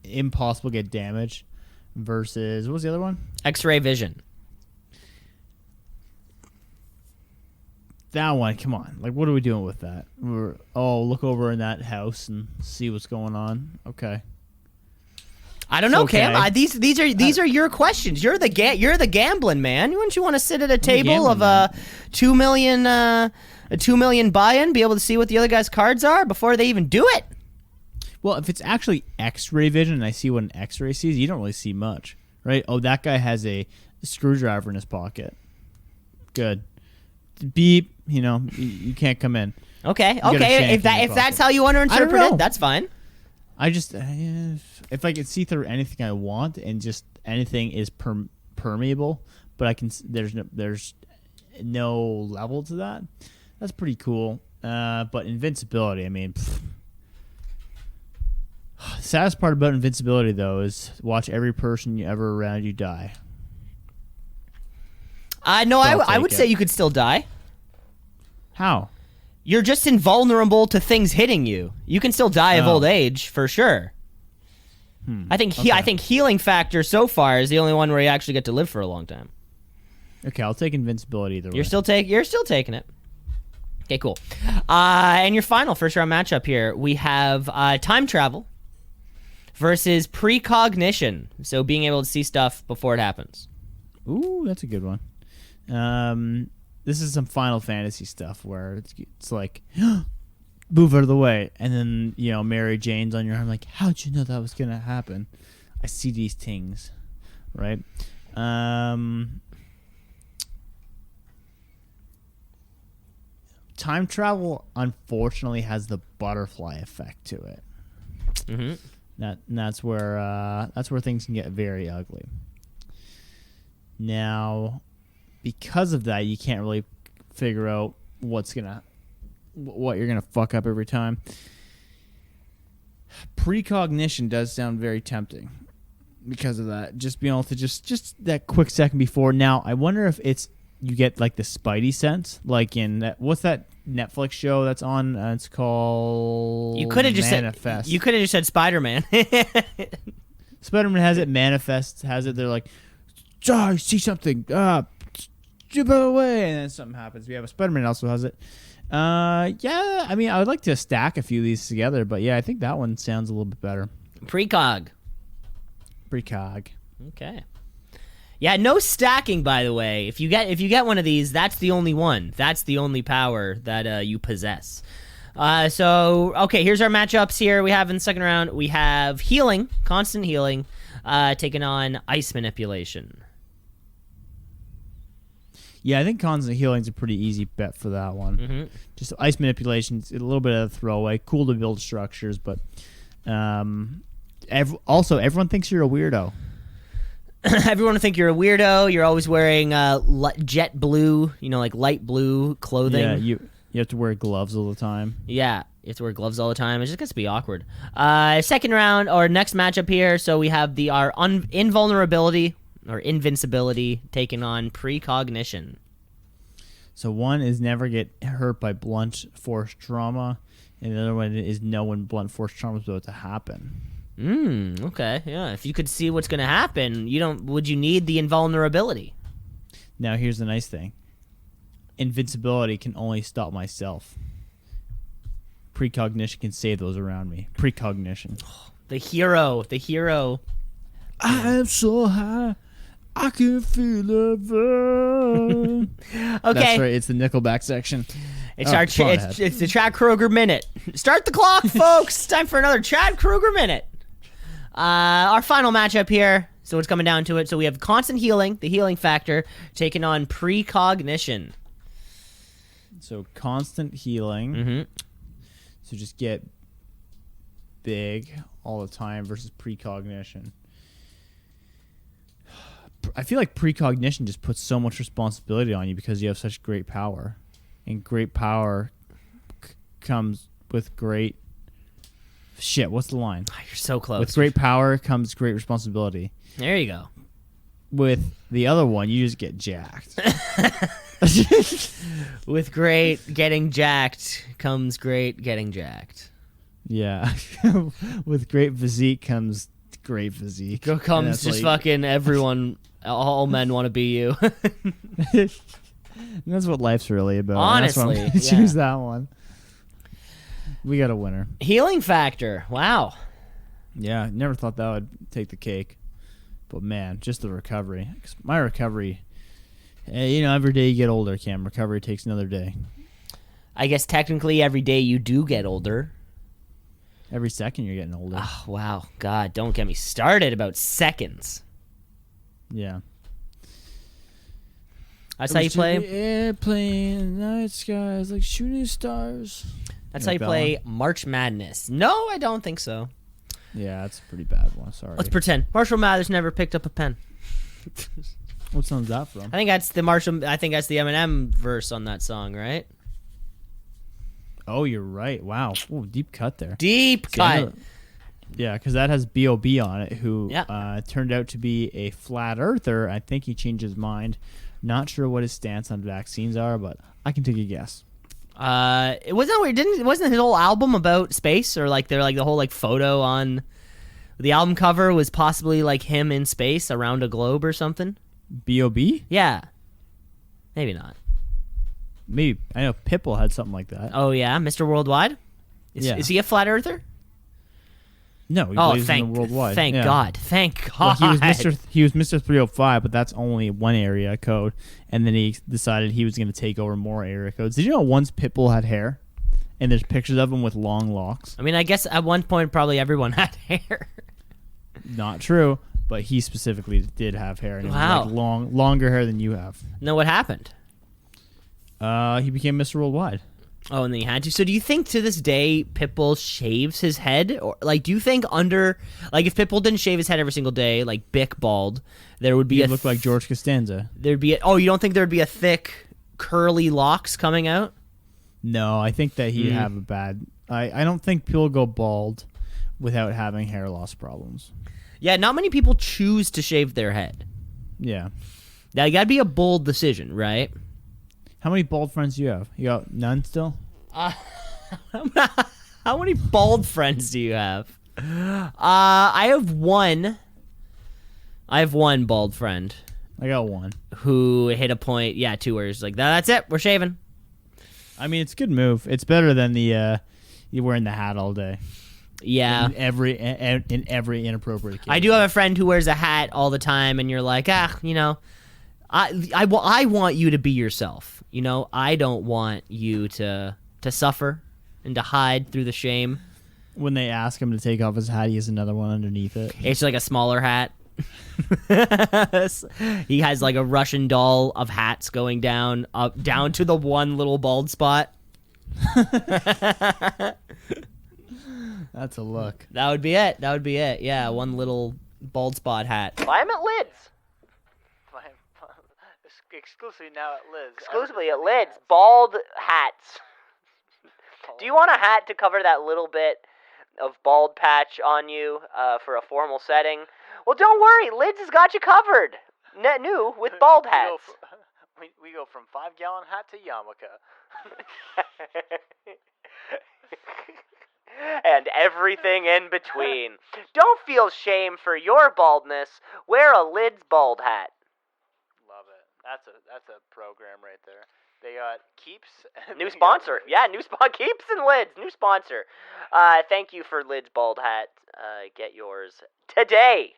Speaker 2: impossible to get damaged, versus, what was the other one?
Speaker 1: X-ray vision.
Speaker 2: That one, come on. Like, what are we doing with that? Look over in that house and see what's going on. Okay.
Speaker 1: I don't know, Cam. These are your questions. You're the gambling man. Wouldn't you want to sit at a table of a 2 million buy-in, be able to see what the other guy's cards are before they even do it?
Speaker 2: Well, if it's actually X-ray vision and I see what an X-ray sees, you don't really see much, right? Oh, that guy has a screwdriver in his pocket. Good. Beep. You can't come in.
Speaker 1: Okay. If that's how you want to interpret it, that's fine.
Speaker 2: I just if I can see through anything I want and just anything is permeable, but I can there's no level to that. That's pretty cool. But invincibility, I mean, the saddest part about invincibility though is watch every person you ever around you die.
Speaker 1: No, I would say you could still die.
Speaker 2: How?
Speaker 1: You're just invulnerable to things hitting you. You can still die of old age for sure. I think healing factor so far is the only one where you actually get to live for a long time.
Speaker 2: Okay, I'll take invincibility either way.
Speaker 1: You're still taking it. Okay, cool. And your final first round matchup here, we have time travel versus precognition. So being able to see stuff before it happens.
Speaker 2: Ooh, that's a good one. This is some Final Fantasy stuff where it's like, move out of the way. And then, Mary Jane's on your arm like, how'd you know that was going to happen? I see these things, right? Time travel, unfortunately, has the butterfly effect to it. Mm-hmm. That's where things can get very ugly. Now, because of that, you can't really figure out what you're gonna fuck up every time. Precognition does sound very tempting because of that. Just being able to just that quick second before. Now, I wonder if you get like the Spidey sense, like in that. What's that Netflix show that's on? It's called.
Speaker 1: You could have just
Speaker 2: Manifest.
Speaker 1: You could have just said Spider-Man.
Speaker 2: Spider-Man has it. Manifest has it. They're like, I see something. Jump out of the way, and then something happens. We have a Spider-Man also has it. Yeah, I mean, I would like to stack a few of these together, but yeah, I think that one sounds a little bit better.
Speaker 1: Precog.
Speaker 2: Precog.
Speaker 1: Okay. Yeah, no stacking, by the way. If you get one of these, that's the only one. That's the only power that you possess. Okay, here's our matchups here. We have in the second round, we have healing, constant healing, taking on ice manipulation.
Speaker 2: Yeah, I think constant healing's a pretty easy bet for that one.
Speaker 1: Mm-hmm.
Speaker 2: Just ice manipulation's a little bit of a throwaway. Cool to build structures, but also everyone thinks you're a weirdo.
Speaker 1: Everyone will think you're a weirdo. You're always wearing jet blue, like light blue clothing.
Speaker 2: Yeah, you have to wear gloves all the time.
Speaker 1: Yeah, you have to wear gloves all the time. It just gets to be awkward. Second round, or next matchup here. So we have our invulnerability or invincibility taking on precognition.
Speaker 2: So one is never get hurt by blunt force trauma, and the other one is know when blunt force trauma is about to happen.
Speaker 1: Okay, yeah. If you could see what's going to happen, would you need the invulnerability?
Speaker 2: Now here's the nice thing. Invincibility can only stop myself. Precognition can save those around me. Precognition.
Speaker 1: The hero.
Speaker 2: I am so high, I can feel it burn.
Speaker 1: Okay.
Speaker 2: That's right, it's the Nickelback section.
Speaker 1: It's it's the Chad Kroger Minute. Start the clock, folks. Time for another Chad Kroger Minute. Our final matchup here. So it's coming down to it. So we have constant healing, the healing factor, taking on precognition.
Speaker 2: So constant healing.
Speaker 1: Mm-hmm.
Speaker 2: So just get big all the time versus precognition. I feel like precognition just puts so much responsibility on you because you have such great power. And great power comes with great... Shit, what's the line?
Speaker 1: Oh, you're so close.
Speaker 2: With great power comes great responsibility.
Speaker 1: There you go.
Speaker 2: With the other one, you just get jacked.
Speaker 1: With great getting jacked comes great getting jacked.
Speaker 2: Yeah. With great physique comes great physique.
Speaker 1: Comes just fucking everyone, all men want to be you.
Speaker 2: And that's what life's really about.
Speaker 1: Honestly,
Speaker 2: that's why I'm choose that one. We got a winner.
Speaker 1: Healing factor. Wow.
Speaker 2: Yeah, never thought that would take the cake. But man, just the recovery. 'Cause my recovery, every day you get older, Cam. Recovery takes another day.
Speaker 1: I guess technically every day you do get older.
Speaker 2: Every second you're getting older.
Speaker 1: Oh, wow. God, don't get me started about seconds.
Speaker 2: Yeah.
Speaker 1: That's how you play.
Speaker 2: Airplane, night skies like shooting stars.
Speaker 1: That's how you play March Madness. No, I don't think so.
Speaker 2: Yeah, that's a pretty bad one. Sorry.
Speaker 1: Let's pretend Marshall Mathers never picked up a pen.
Speaker 2: What song's that from?
Speaker 1: I think that's the Eminem verse on that song, right?
Speaker 2: Oh, you're right. Wow. Ooh, deep cut there.
Speaker 1: Deep cut.
Speaker 2: Yeah, because that has B.O.B. on it, who
Speaker 1: Yeah.
Speaker 2: turned out to be a flat earther. I think he changed his mind. Not sure what his stance on vaccines are, but I can take a guess.
Speaker 1: It wasn't his whole album about space, or the whole photo on the album cover was possibly like him in space around a globe or something?
Speaker 2: B.O.B.?
Speaker 1: Yeah. Maybe not.
Speaker 2: Maybe. I know Pitbull had something like that.
Speaker 1: Oh yeah, Mr. Worldwide? Is he a flat earther?
Speaker 2: No, he believes in the worldwide.
Speaker 1: Thank God. Thank
Speaker 2: Well,
Speaker 1: God.
Speaker 2: he was Mr. 305, but that's only one area code. And then he decided he was going to take over more area codes. Did you know once Pitbull had hair? And there's pictures of him with long locks.
Speaker 1: I mean, I guess at one point probably everyone had hair.
Speaker 2: Not true, but he specifically did have hair. And
Speaker 1: Wow.
Speaker 2: it was like longer hair than you have.
Speaker 1: No, what happened?
Speaker 2: He became Mr. Worldwide.
Speaker 1: Oh, and then he had to. So do you think to this day Pitbull shaves his head? Or do you think if Pitbull didn't shave his head every single day, like Bic bald, there would be
Speaker 2: He'd look like George Costanza.
Speaker 1: There'd be you don't think there'd be a thick curly locks coming out?
Speaker 2: No, I think that he'd have a bad... I don't think people go bald without having hair loss problems.
Speaker 1: Yeah, not many people choose to shave their head.
Speaker 2: Yeah.
Speaker 1: Now, you gotta be a bold decision, right?
Speaker 2: How many bald friends do you have? You got none still?
Speaker 1: How many bald friends do you have? I have one. I have one bald friend
Speaker 2: I got one.
Speaker 1: who hit a point, two where he's like, that's it, we're shaving.
Speaker 2: I mean, it's a good move. It's better than the you wearing the hat all day.
Speaker 1: Yeah.
Speaker 2: In every inappropriate case.
Speaker 1: I do have a friend who wears a hat all the time, and you're like, I want you to be yourself. I don't want you to suffer and to hide through the shame.
Speaker 2: When they ask him to take off his hat, he has another one underneath it.
Speaker 1: It's like a smaller hat. He has like a Russian doll of hats going down to the one little bald spot.
Speaker 2: That's a look.
Speaker 1: That would be it. Yeah, one little bald spot hat. Buy them at Lids.
Speaker 4: Exclusively now at Lids.
Speaker 1: Exclusively at Lids. Bald hats. Do you want a hat to cover that little bit of bald patch on you for a formal setting? Well, don't worry. Lids has got you covered. New with bald hats.
Speaker 4: We go from 5-gallon hat to yarmulke.
Speaker 1: And everything in between. Don't feel shame for your baldness. Wear a Lids bald hat.
Speaker 4: Love it. That's a program right there. They got Keeps.
Speaker 1: New sponsor. Yeah, Keeps and Lids. New sponsor. Thank you for Lids bald hat. Get yours today.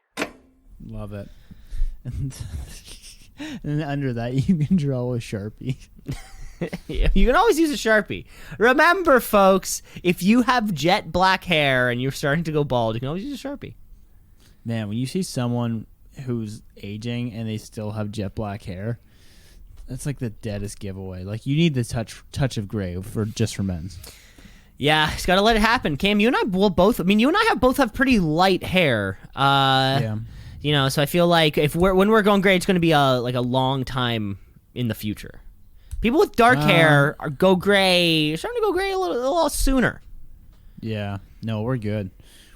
Speaker 2: Love it. And under that, you can draw with Sharpie.
Speaker 1: You can always use a Sharpie. Remember, folks, if you have jet black hair and you're starting to go bald, you can always use a Sharpie.
Speaker 2: Man, when you see someone who's aging and they still have jet black hair, that's like the deadest giveaway. Like, you need the touch of gray for men's.
Speaker 1: Yeah, it's got to let it happen. Cam, you and I will both. I mean, you and I both have pretty light hair.
Speaker 2: Yeah.
Speaker 1: So I feel like when we're going gray, it's going to be a long time in the future. People with dark hair starting to go gray a little sooner.
Speaker 2: Yeah. No, we're good.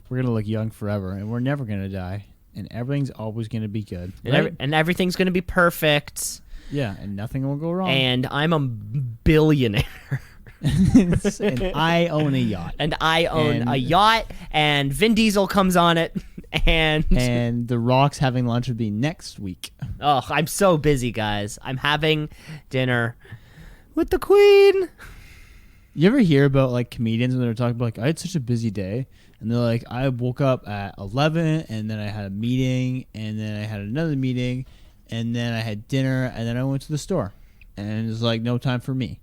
Speaker 2: We're gonna look young forever, and we're never gonna die, and everything's always gonna be good. Right?
Speaker 1: And everything's going to be perfect.
Speaker 2: Yeah, and nothing will go wrong.
Speaker 1: And I'm a billionaire.
Speaker 2: And I own a yacht.
Speaker 1: And I own a yacht, and Vin Diesel comes on it,
Speaker 2: and The Rock's having lunch with me next week.
Speaker 1: Oh, I'm so busy, guys. I'm having dinner with the Queen.
Speaker 2: You ever hear about like comedians when they're talking about like, I had such a busy day, and they're like, I woke up at 11, and then I had a meeting, and then I had another meeting, and then I had dinner, and then I went to the store, and it's like no time for me.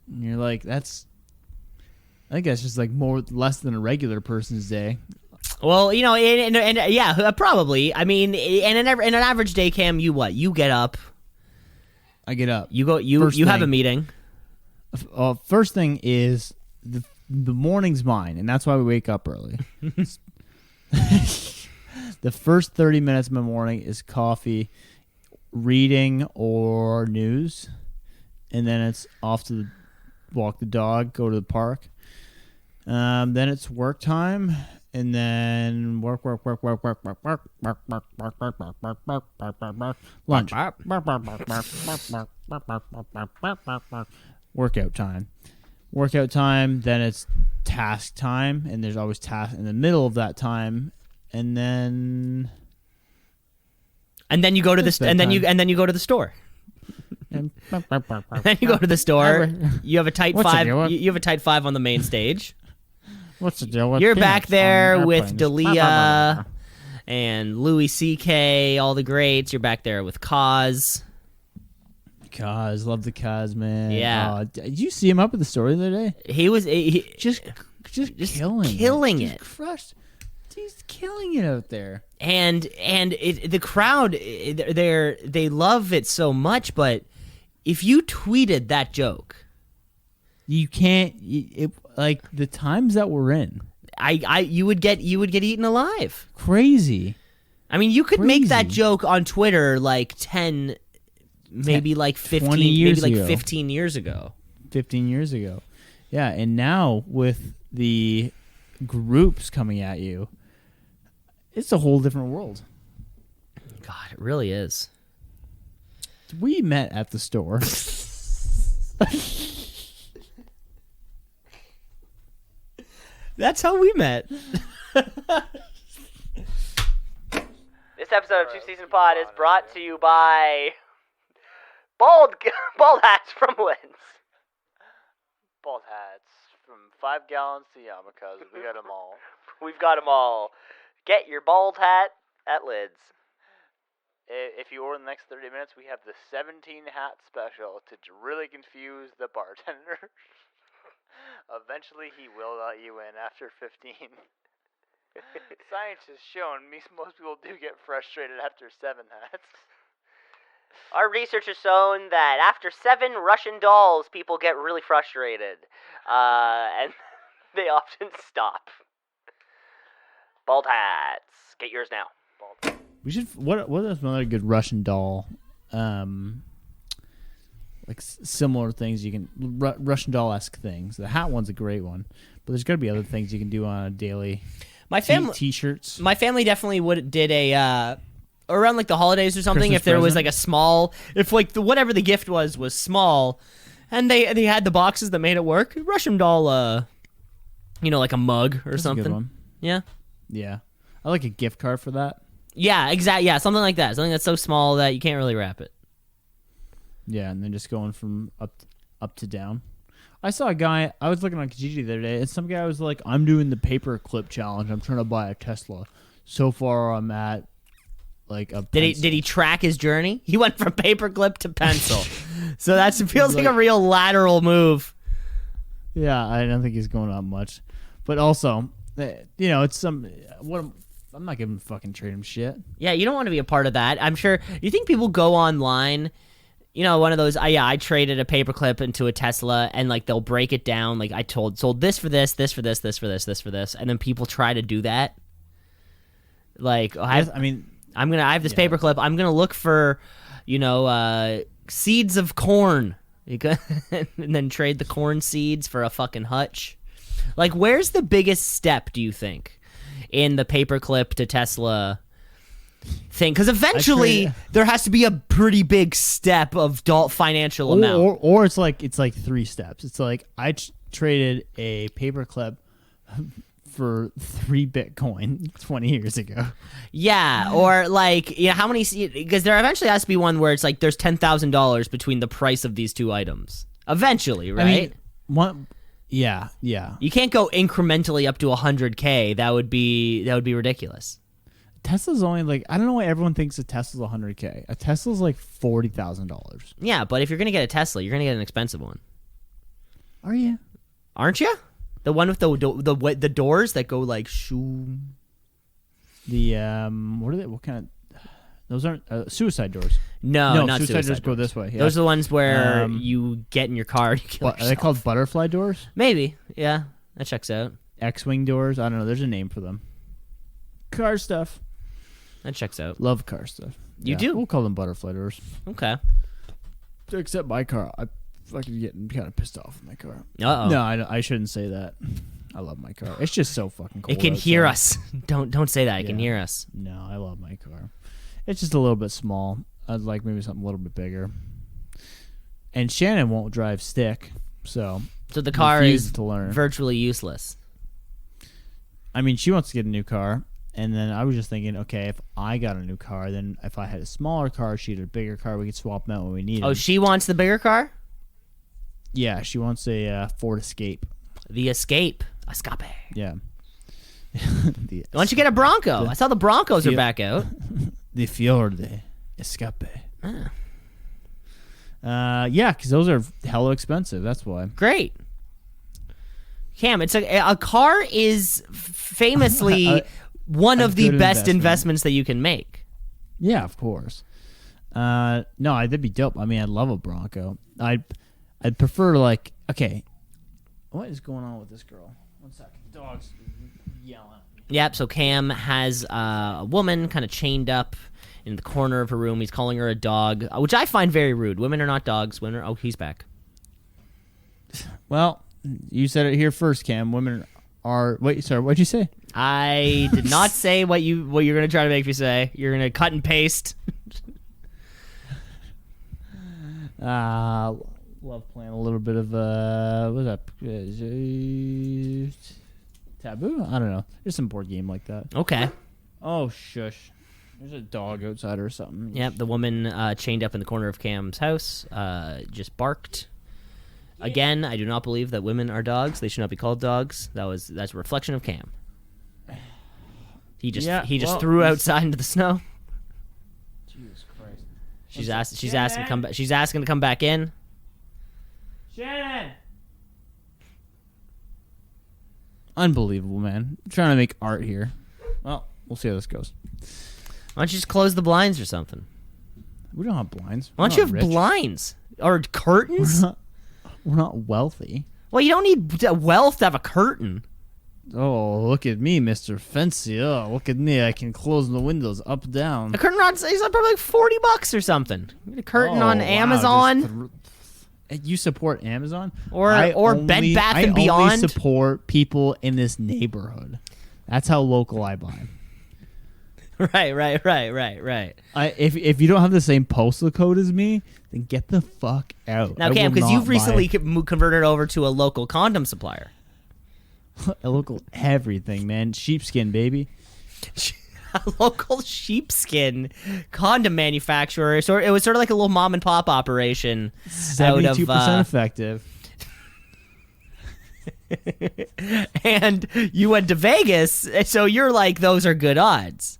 Speaker 2: And you're like, I think that's just like less than a regular person's day.
Speaker 1: Well, and yeah, probably. I mean, in an average day, Cam, you what? You get up.
Speaker 2: I get up.
Speaker 1: You go. You have a meeting.
Speaker 2: First thing is the morning's mine, and that's why we wake up early. The first 30 minutes of my morning is coffee, reading, or news, and then it's off to walk the dog, go to the park. Then it's work time, and then work, lunch, workout time. Then it's task time, and there's always task in the middle of that time, and then you go to the and then you go to the store. And then you go to the store. You have a tight five. You have a tight five on the main stage. What's the deal with
Speaker 1: You're back there with Dalia and Louis C.K., all the greats. You're back there with Kaz.
Speaker 2: Love the Kaz, man.
Speaker 1: Yeah.
Speaker 2: Did you see him up at the store the other day?
Speaker 1: He was
Speaker 2: just
Speaker 1: killing it.
Speaker 2: Just crushed. He's killing it out there.
Speaker 1: And the crowd, they love it so much. But if you tweeted that joke,
Speaker 2: you can't. Like the times that we're in,
Speaker 1: you would get eaten alive.
Speaker 2: Crazy.
Speaker 1: I mean, you could make that joke on Twitter like 10, maybe like 15,
Speaker 2: 20 years
Speaker 1: maybe like
Speaker 2: ago.
Speaker 1: 15 years ago.
Speaker 2: 15 years ago. Yeah, and now with the groups coming at you, it's a whole different world.
Speaker 1: God, it really is.
Speaker 2: We met at the store.
Speaker 1: That's how we met. This episode of Two Season Pod is brought to you by bald hats from Lids.
Speaker 4: Bald hats from from 5 gallons to yarmulkes. We got them all.
Speaker 1: We've got them all. Get your bald hat at Lids.
Speaker 4: If you order in the next 30 minutes, we have the 17 hat special to really confuse the bartender. Eventually, he will let you in after 15. Science has shown most people do get frustrated after 7 hats.
Speaker 1: Our research has shown that after 7 Russian dolls, people get really frustrated. And they often stop. Bald hats. Get yours now. Bald.
Speaker 2: We should. What is another good Russian doll? Like similar things you can Russian doll-esque things. The hat one's a great one, but there's got to be other things you can do on a daily.
Speaker 1: My family
Speaker 2: T-shirts.
Speaker 1: My family definitely did a around like the holidays or something.
Speaker 2: Christmas
Speaker 1: if there was
Speaker 2: present?
Speaker 1: like a small, if like whatever the gift was small, and they had the boxes that made it work. Russian doll, like a mug or
Speaker 2: That's
Speaker 1: something.
Speaker 2: a good one.
Speaker 1: Yeah.
Speaker 2: Yeah, I like a gift card for that.
Speaker 1: Yeah, exactly. Yeah, something like that. Something that's so small that you can't really wrap it.
Speaker 2: Yeah, and then just going from up to down. I saw a guy. I was looking on Kijiji the other day, and some guy was like, "I'm doing the paper clip challenge. I'm trying to buy a Tesla. So far, I'm at like a."
Speaker 1: Did he track his journey? He went from paperclip to pencil. So that feels like a real lateral move.
Speaker 2: Yeah, I don't think he's going up much, but also, it's some. I'm not giving fucking trade him shit.
Speaker 1: Yeah, you don't want to be a part of that. I'm sure. You think people go online? One of those. I traded a paperclip into a Tesla, and like they'll break it down. Like I sold this for this, this for this, this for this, this for this, and then people try to do that. Like I have this paperclip. I'm gonna look for, seeds of corn, and then trade the corn seeds for a fucking hutch. Like, where's the biggest step, do you think, in the paperclip to Tesla thing? Because eventually there has to be a pretty big step of financial amount.
Speaker 2: Or it's like 3 steps. It's like I traded a paperclip for 3 Bitcoin 20 years ago.
Speaker 1: Yeah, or like, how many? Because there eventually has to be one where it's like there's $10,000 between the price of these 2 items. Eventually, right?
Speaker 2: I mean, one. Yeah.
Speaker 1: You can't go incrementally up to 100K. That would be ridiculous.
Speaker 2: Tesla's only like, I don't know why everyone thinks a Tesla's 100K. A Tesla's like $40,000.
Speaker 1: Yeah, but if you're gonna get a Tesla, you're gonna get an expensive one.
Speaker 2: Are you?
Speaker 1: Aren't you? The one with the doors that go like shoo.
Speaker 2: The what are they? What kind of? Those aren't suicide doors.
Speaker 1: No, not
Speaker 2: suicide doors. Go this way. Yeah.
Speaker 1: Those are the ones where you get in your car and you kill yourself.
Speaker 2: Are they called butterfly doors?
Speaker 1: Maybe. Yeah, that checks out.
Speaker 2: X-wing doors. I don't know. There's a name for them. Car stuff.
Speaker 1: That checks out.
Speaker 2: Love car stuff.
Speaker 1: You do?
Speaker 2: We'll call them butterfly doors.
Speaker 1: Okay.
Speaker 2: Except my car. I fucking getting kind of pissed off with my car.
Speaker 1: Uh-oh.
Speaker 2: No, I shouldn't say that. I love my car. It's just so fucking cool.
Speaker 1: It can hear us. Don't say that. It can hear us.
Speaker 2: No, I love my car. It's just a little bit small. I'd like maybe something a little bit bigger. And Shannon won't drive stick, so
Speaker 1: the car is
Speaker 2: to learn.
Speaker 1: Virtually useless.
Speaker 2: I mean, she wants to get a new car, and then I was just thinking, okay, if I got a new car, then if I had a smaller car, she had a bigger car, we could swap them out when we need them.
Speaker 1: Oh, she wants the bigger car?
Speaker 2: Yeah, she wants a Ford Escape.
Speaker 1: The Escape. Escape.
Speaker 2: Yeah.
Speaker 1: Why don't you get a Bronco? I saw the Broncos are back out.
Speaker 2: The Fiord Escape.
Speaker 1: Ah.
Speaker 2: Yeah, because those are hella expensive. That's why.
Speaker 1: Great. Cam, it's a car is famously one of the best investments that you can make.
Speaker 2: Yeah, of course. No, that'd be dope. I mean, I'd love a Bronco. I'd prefer like, okay, what is going on with this girl? 1 second. Dog's yelling at me.
Speaker 1: Yep, so Cam has a woman kind of chained up in the corner of her room. He's calling her a dog, which I find very rude. Women are not dogs. Oh, he's back.
Speaker 2: Well, you said it here first, Cam. Women are... Wait, sorry, what'd you say?
Speaker 1: I did not say what you're going to try to make me say. You're going to cut and paste.
Speaker 2: Love playing a little bit of what's that? Taboo? I don't know. There's some board game like that.
Speaker 1: Okay.
Speaker 2: Oh shush! There's a dog outside or something.
Speaker 1: Yep, the woman chained up in the corner of Cam's house just barked. Again, I do not believe that women are dogs. They should not be called dogs. That's a reflection of Cam. He just threw outside into the snow.
Speaker 2: Jesus Christ.
Speaker 1: She's asking to come back. She's asking to come back in.
Speaker 2: Shannon. Unbelievable, man. I'm trying to make art here. Well, we'll see how this goes.
Speaker 1: Why don't you just close the blinds or something?
Speaker 2: We don't have blinds.
Speaker 1: Why don't you have blinds or curtains?
Speaker 2: We're not wealthy.
Speaker 1: Well, you don't need wealth to have a curtain.
Speaker 2: Oh, look at me, Mr. Fancy. Oh, look at me. I can close the windows up, down.
Speaker 1: A curtain rod is probably like $40 or something. Get a curtain on Amazon.
Speaker 2: You support Amazon?
Speaker 1: Or Bed Bath & Beyond?
Speaker 2: I only support people in this neighborhood. That's how local I buy.
Speaker 1: Right.
Speaker 2: If you don't have the same postal code as me, then get the fuck out.
Speaker 1: Now, Cam, because you've recently converted over to a local condom supplier.
Speaker 2: A local everything, man. Sheepskin, baby.
Speaker 1: A local sheepskin condom manufacturer. So it was sort of like a little mom and pop operation.
Speaker 2: 72% effective.
Speaker 1: And you went to Vegas, so you're like, those are good odds.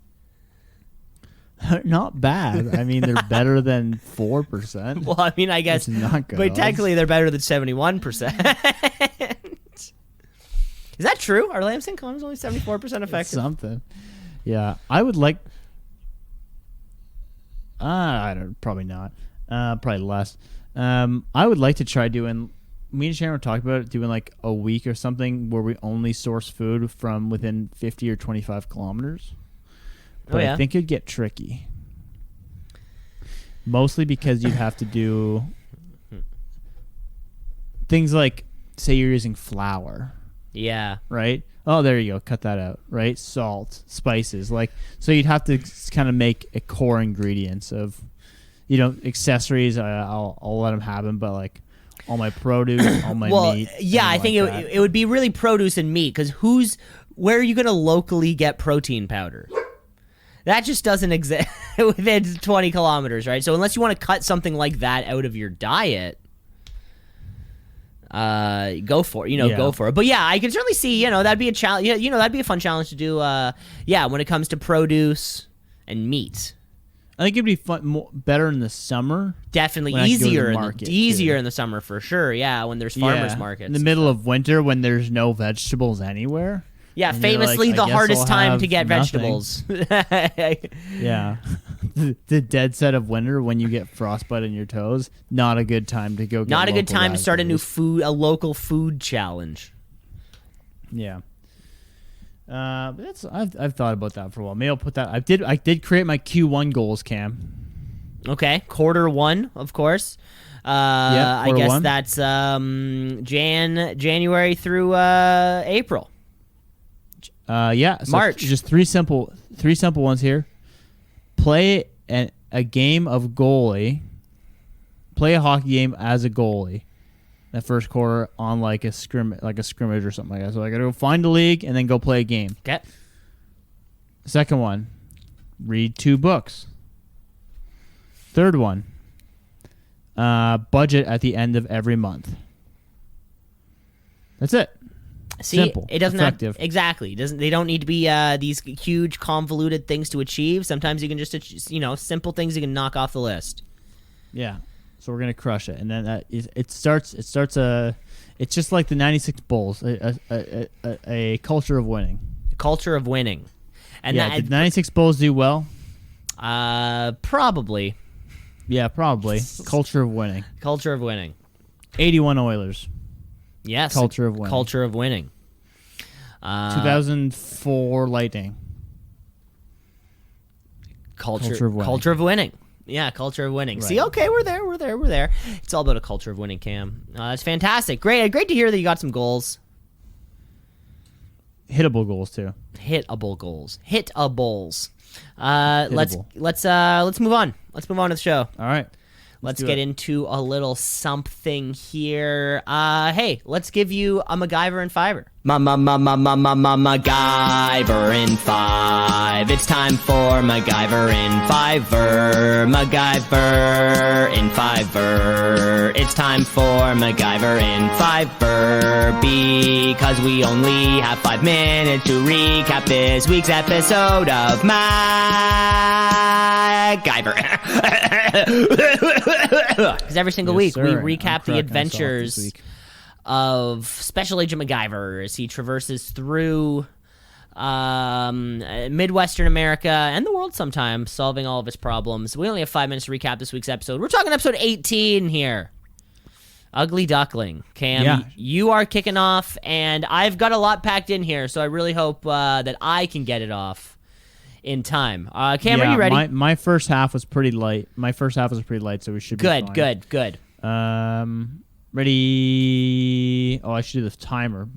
Speaker 2: Not bad. I mean, they're better than 4%.
Speaker 1: Well, I mean, I guess,
Speaker 2: not good
Speaker 1: but
Speaker 2: odds.
Speaker 1: technically they're better than 71%. Is that true? Are lambskin condoms only 74% effective?
Speaker 2: It's something. Yeah, I would like. I don't. Probably not. Probably less. I would like to try doing. Me and Sharon were talking about it, doing like a week or something where we only source food from within 50 or 25 kilometers. But I think it'd get tricky. Mostly because you'd have to do things like, say you're using flour.
Speaker 1: Yeah.
Speaker 2: Right? Oh, there you go. Cut that out. Right? Salt, spices. So you'd have to kind of make a core ingredients of, accessories. I'll let them have them, but like all my produce, all my meat.
Speaker 1: Yeah, I think it would be really produce and meat, because where are you going to locally get protein powder? That just doesn't exist within 20 kilometers, right? So unless you want to cut something like that out of your diet, go for it. Go for it. But yeah, I can certainly see, that'd be a challenge. That'd be a fun challenge to do. When it comes to produce and meat.
Speaker 2: I think it'd be fun, better in the summer.
Speaker 1: Definitely easier in the summer for sure. Yeah, when there's farmers markets.
Speaker 2: In the middle of winter when there's no vegetables anywhere.
Speaker 1: Yeah, famously the hardest time to get
Speaker 2: nothing.
Speaker 1: vegetables.
Speaker 2: Yeah. The dead set of winter when you get frostbite on your toes, not a good time to go get
Speaker 1: Not a good time to start a local food challenge.
Speaker 2: Yeah. But I've thought about that for a while. Maybe I'll put that. I did create my Q1 goals, Cam.
Speaker 1: Okay, quarter one, of course. I guess one. That's January through April.
Speaker 2: So
Speaker 1: March.
Speaker 2: Just three simple ones here. Play a game of goalie. Play a hockey game as a goalie. That first quarter on like a scrimmage or something like that. So I got to go find a league and then go play a game.
Speaker 1: Okay.
Speaker 2: Second one, read 2 books. Third one, budget at the end of every month. That's it.
Speaker 1: See,
Speaker 2: simple.
Speaker 1: It doesn't
Speaker 2: effective.
Speaker 1: Exactly. They don't need to be these huge convoluted things to achieve. Sometimes you can just simple things you can knock off the list.
Speaker 2: Yeah. So we're gonna crush it, and then it's just like the '96 Bulls, a culture of winning.
Speaker 1: Culture of winning, and
Speaker 2: did the '96 Bulls do well?
Speaker 1: Probably.
Speaker 2: Yeah, probably. Culture of winning.
Speaker 1: Culture of winning.
Speaker 2: 81 Oilers.
Speaker 1: Yes.
Speaker 2: Culture of winning.
Speaker 1: Culture of winning.
Speaker 2: 2004 Lightning.
Speaker 1: Culture of winning. Culture of winning. Yeah, culture of winning. Right. See, okay, we're there. It's all about a culture of winning, Cam. It's fantastic. Great to hear that you got some goals.
Speaker 2: Hittable goals too.
Speaker 1: Hittables. Let's move on. Let's move on to the show.
Speaker 2: All right.
Speaker 1: Let's get into a little something here. Hey, let's give you a MacGyver and Fiverr. MacGyver in 5. It's time for MacGyver in 5ver. MacGyver in 5ver. It's time for MacGyver in 5ver. Because we only have 5 minutes to recap this week's episode of MacGyver. Because every single week we recap the adventures of Special Agent MacGyver as he traverses through Midwestern America and the world sometimes, solving all of his problems. We only have 5 minutes to recap this week's episode. We're talking episode 18 here. Ugly Duckling. Cam, you are kicking off, and I've got a lot packed in here, so I really hope that I can get it off in time. Cam, are you ready?
Speaker 2: My first half was pretty light. So we should be fine.
Speaker 1: Good.
Speaker 2: Ready? Oh, I should do the timer.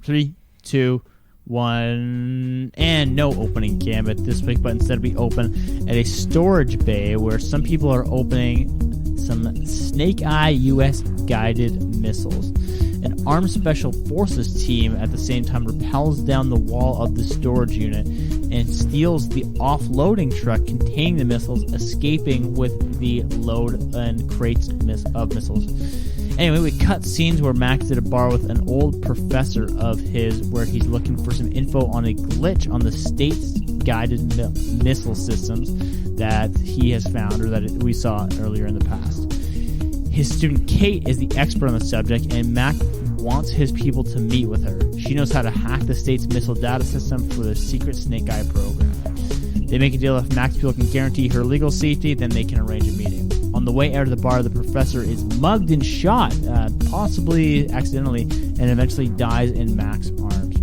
Speaker 2: 3, 2, 1, and no opening gambit this week, but instead we open at a storage bay where some people are opening some Snake Eye U.S. guided missiles. An armed special forces team at the same time rappels down the wall of the storage unit and steals the offloading truck containing the missiles, escaping with the load and crates of missiles. Anyway, we cut scenes where Max at a bar with an old professor of his where he's looking for some info on a glitch on the state's guided missile systems that he has found, or that we saw earlier in the past. His student Kate is the expert on the subject, and Mac wants his people to meet with her. She knows how to hack the state's missile data system for the secret Snake Eye program. They make a deal if Mac's people can guarantee her legal safety, then they can arrange a meeting. On the way out of the bar, the professor is mugged and shot, possibly accidentally, and eventually dies in Mac's arms.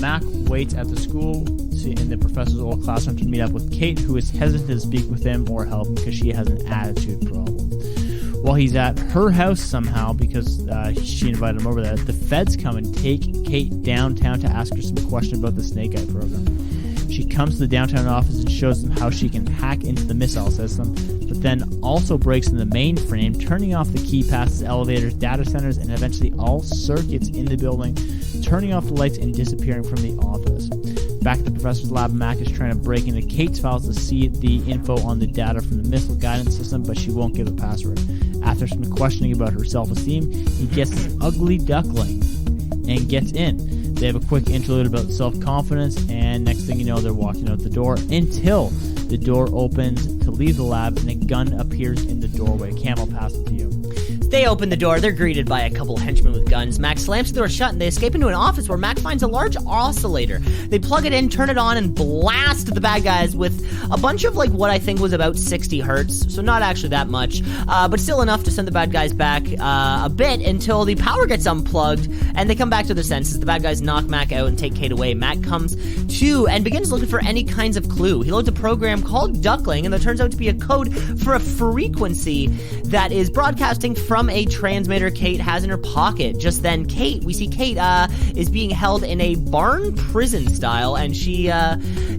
Speaker 2: Mac waits at the school in the professor's old classroom to meet up with Kate, who is hesitant to speak with him or help him because she has an attitude problem. While he's at her house somehow, because she invited him over there, the feds come and take Kate downtown to ask her some question about the Snake Eye program. She comes to the downtown office and shows them how she can hack into the missile system, but then also breaks in the mainframe, turning off the key passes, elevators, data centers, and eventually all circuits in the building, turning off the lights and disappearing from the office. Back at the professor's lab, Mac is trying to break into Kate's files to see the info on the data from the missile guidance system, but she won't give the password. After some questioning about her self-esteem, he gets this ugly duckling and gets in. They have a quick interlude about self-confidence, and next thing you know, they're walking out the door until the door opens to leave the lab and a gun appears in the doorway. Cam, I'll pass it to you.
Speaker 1: They open the door. They're greeted by a couple henchmen with guns. Mac slams the door shut, and they escape into an office where Mac finds a large oscillator. They plug it in, turn it on, and blast the bad guys with a bunch of, what I think was about 60 hertz. So not actually that much, but still enough to send the bad guys back a bit until the power gets unplugged, and they come back to their senses. The bad guys knock Mac out and take Kate away. Mac comes to and begins looking for any kinds of clue. He loads a program called Duckling, and that turns out to be a code for a frequency that is broadcasting from a transmitter Kate has in her pocket. Just then, we see Kate is being held in a barn prison style, and she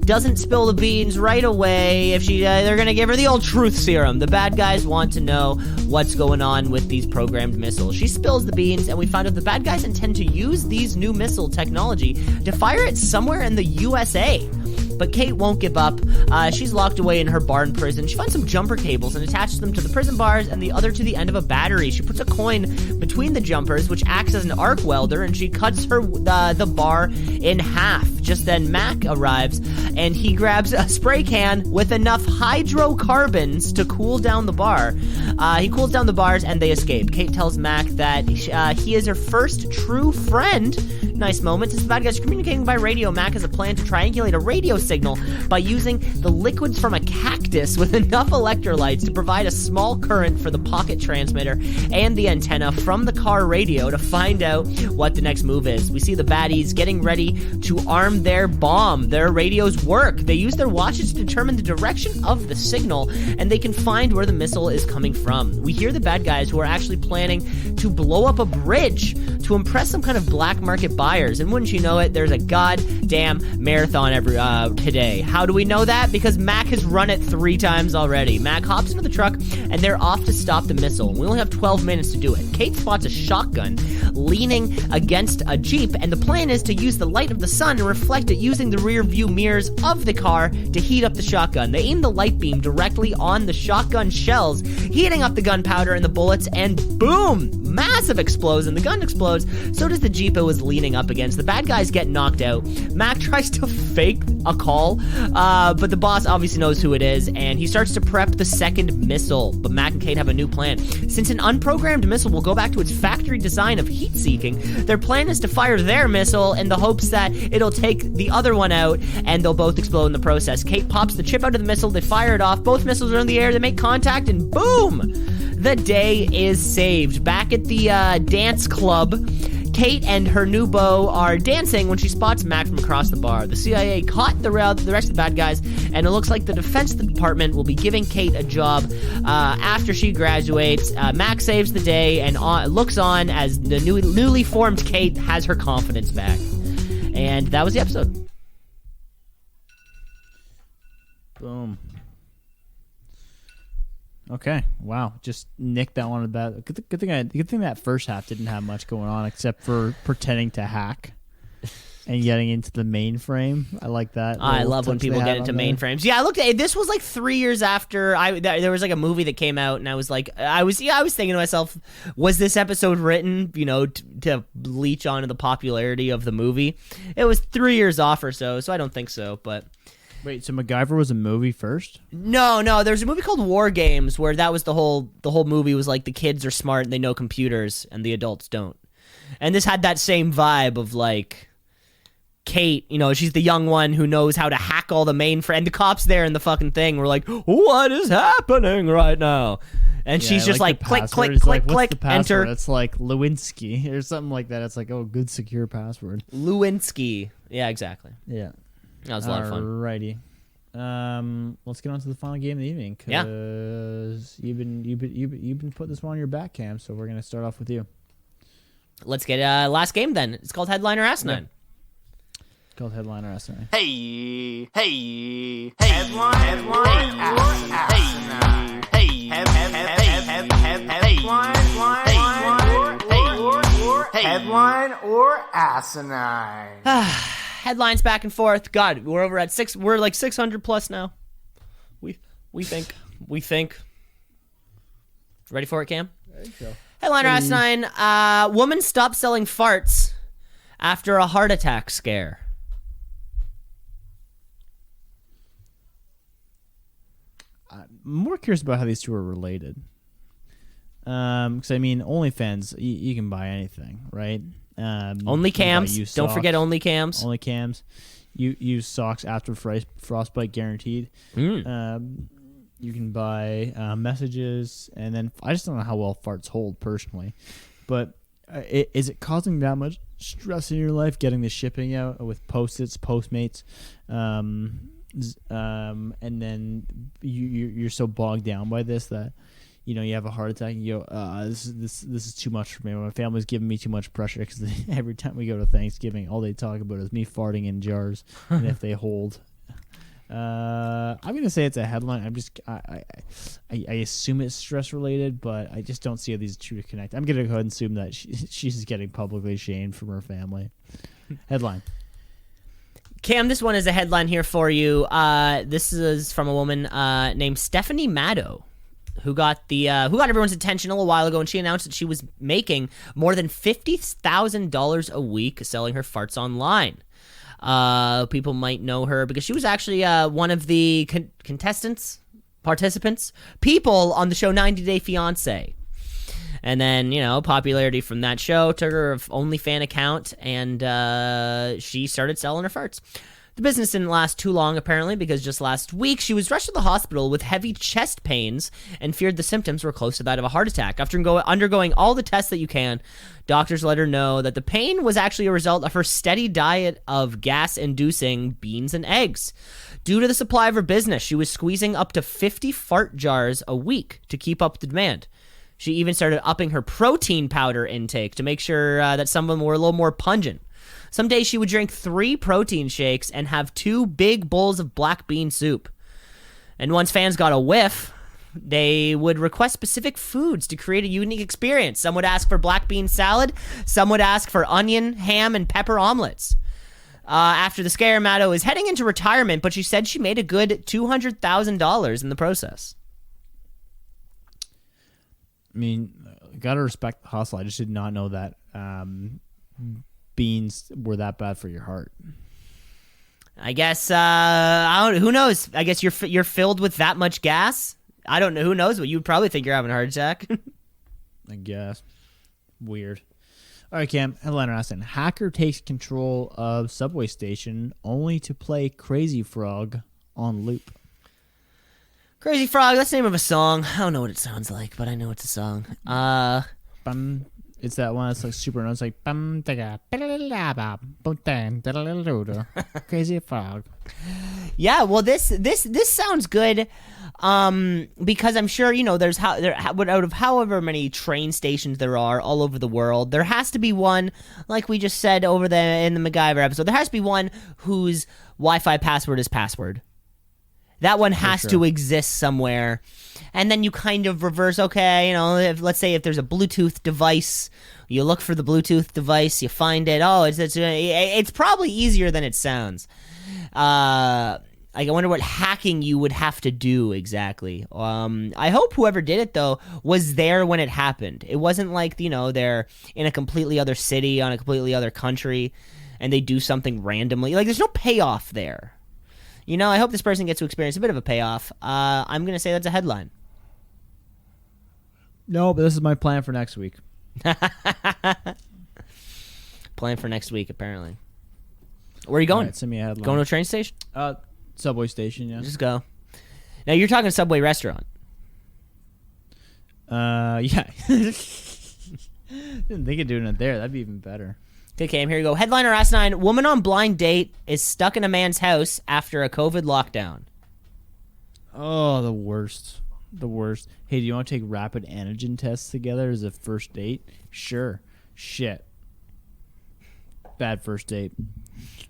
Speaker 1: doesn't spill the beans right away. If they're gonna give her the old truth serum. The bad guys want to know what's going on with these programmed missiles. She spills the beans, and we find out the bad guys intend to use these new missile technology to fire it somewhere in the USA. But Kate won't give up. She's locked away in her barn prison. She finds some jumper cables and attaches them to the prison bars and the other to the end of a battery. She puts a coin between the jumpers, which acts as an arc welder, and she cuts the bar in half. Just then, Mac arrives, and he grabs a spray can with enough hydrocarbons to cool down the bar. He cools down the bars, and they escape. Kate tells Mac that he is her first true friend. Nice moment. Since the bad guys are communicating by radio, Mac has a plan to triangulate a radio signal by using the liquids from a cactus with enough electrolytes to provide a small current for the pocket transmitter and the antenna from the car radio to find out what the next move is. We see the baddies getting ready to arm their bomb. Their radios work. They use their watches to determine the direction of the signal, and they can find where the missile is coming from. We hear the bad guys who are actually planning to blow up a bridge to impress some kind of black market buyers, and wouldn't you know it, there's a goddamn marathon out today. How do we know that? Because Mac has run it 3 times already. Mac hops into the truck, and they're off to stop the missile. We only have 12 minutes to do it. Kate spots a shotgun leaning against a Jeep, and the plan is to use the light of the sun to reflect it using the rear view mirrors of the car to heat up the shotgun. They aim the light beam directly on the shotgun shells, heating up the gunpowder and the bullets, and boom! Massive explosion. The gun explodes. So does the Jeep it was leaning up against. The bad guys get knocked out. Mac tries to fake a call, but the boss obviously knows who it is, and he starts to prep the second missile. But Mac and Kate have a new plan. Since an unprogrammed missile will go back to its factory design of heat-seeking, their plan is to fire their missile in the hopes that it'll take the other one out, and they'll both explode in the process. Kate pops the chip out of the missile. They fire it off. Both missiles are in the air. They make contact, and boom! The day is saved. Back at the dance club, Kate and her new beau are dancing when she spots Mac from across the bar. The CIA caught the rest of the bad guys, and it looks like the Defense Department will be giving Kate a job after she graduates. Mac saves the day and looks on as the newly formed Kate has her confidence back. And that was the episode.
Speaker 2: Boom. Okay. Wow. Just nicked that one about. Good thing that first half didn't have much going on except for pretending to hack and getting into the mainframe. I like that.
Speaker 1: I love when people get into mainframes. Yeah, I looked at this was like 3 years after there was like a movie that came out, and I was thinking to myself, was this episode written, to leech onto the popularity of the movie? It was 3 years off or so I don't think so, but.
Speaker 2: Wait, so MacGyver was a movie first?
Speaker 1: No, there's a movie called War Games where that was the whole movie was like the kids are smart and they know computers and the adults don't. And this had that same vibe of like Kate, she's the young one who knows how to hack all the mainframe. And the cops there in the fucking thing were like, what is happening right now? And she's just like click, click, click, click, enter.
Speaker 2: It's like Lewinsky or something like that. It's like, oh, good secure password.
Speaker 1: Lewinsky. Yeah, exactly.
Speaker 2: Yeah.
Speaker 1: That was a lot of fun.
Speaker 2: Alrighty. Let's get on to the final game of the evening. Because you've been putting this one on your back, Cam, so we're going to start off with you.
Speaker 1: Let's get last game then. It's called Headline or Asinine.
Speaker 2: It's called Headline or Asinine.
Speaker 3: Hey. Headline or Asinine. Headline or Asinine.
Speaker 1: Headlines back and forth. God, we're over at 6. We're like 600 plus now. We think. Ready for it, Cam?
Speaker 2: There you go.
Speaker 1: Headline or Asinine. Woman stopped selling farts after a heart attack scare.
Speaker 2: I'm more curious about how these two are related. Because OnlyFans, you can buy anything, right?
Speaker 1: Only cams. Don't forget only cams.
Speaker 2: Only cams. You use socks after frostbite guaranteed. You can buy messages, and then I just don't know how well farts hold personally. But is it causing that much stress in your life getting the shipping out with Post-its, Postmates, and then you're so bogged down by this that you have a heart attack and you go, this is too much for me. My family's giving me too much pressure because every time we go to Thanksgiving, all they talk about is me farting in jars and if they hold. I'm going to say it's a headline. I assume it's stress related, but I just don't see how these two connect. I'm going to go ahead and assume that she's getting publicly shamed from her family. Headline.
Speaker 1: Cam, this one is a headline here for you. This is from a woman named Stephanie Maddow, who got everyone's attention a little while ago, and she announced that she was making more than $50,000 a week selling her farts online. People might know her because she was actually one of the participants, people on the show 90 Day Fiancé. And then, popularity from that show took her OnlyFans account, and she started selling her farts. The business didn't last too long, apparently, because just last week she was rushed to the hospital with heavy chest pains and feared the symptoms were close to that of a heart attack. After undergoing all the tests that you can, doctors let her know that the pain was actually a result of her steady diet of gas-inducing beans and eggs. Due to the supply of her business, she was squeezing up to 50 fart jars a week to keep up the demand. She even started upping her protein powder intake to make sure that some of them were a little more pungent. Some days she would drink 3 protein shakes and have 2 big bowls of black bean soup. And once fans got a whiff, they would request specific foods to create a unique experience. Some would ask for black bean salad. Some would ask for onion, ham, and pepper omelets. After the scare, Maddow is heading into retirement, but she said she made a good $200,000 in the process.
Speaker 2: I mean, gotta respect the hustle. I just did not know that beans were that bad for your heart.
Speaker 1: I guess, who knows? I guess you're filled with that much gas. I don't know. Who knows? But you'd probably think you're having a heart attack.
Speaker 2: I guess. Weird. All right, Cam. Headliner asking, hacker takes control of subway station only to play Crazy Frog on loop.
Speaker 1: Crazy Frog, that's the name of a song. I don't know what it sounds like, but I know it's a song.
Speaker 2: Bum. It's that one that's like super known. It's like bum, Crazy Frog.
Speaker 1: Yeah, well, this sounds good, because I'm sure there's out of however many train stations there are all over the world, there has to be one, like we just said in the MacGyver episode. There has to be one whose Wi-Fi password is password. That one has to exist somewhere. And then you kind of reverse, okay, let's say if there's a Bluetooth device, you look for the Bluetooth device, you find it. Oh, it's probably easier than it sounds. I wonder what hacking you would have to do exactly. I hope whoever did it, though, was there when it happened. It wasn't like, they're in a completely other city, on a completely other country, and they do something randomly. Like, there's no payoff there. I hope this person gets to experience a bit of a payoff. I'm going to say that's a headline.
Speaker 2: No, but this is my plan for next week.
Speaker 1: Plan for next week, apparently. Where are you going?
Speaker 2: Right, send me a headline.
Speaker 1: Going to a train station?
Speaker 2: Subway station, yeah.
Speaker 1: Just go. Now, you're talking Subway restaurant.
Speaker 2: Yeah. Didn't think of doing it there. That'd be even better.
Speaker 1: Okay, Cam, here you go. Headliner Asinine, woman on blind date is stuck in a man's house after a COVID lockdown.
Speaker 2: Oh, the worst. The worst. Hey, do you want to take rapid antigen tests together as a first date? Sure. Shit. Bad first date.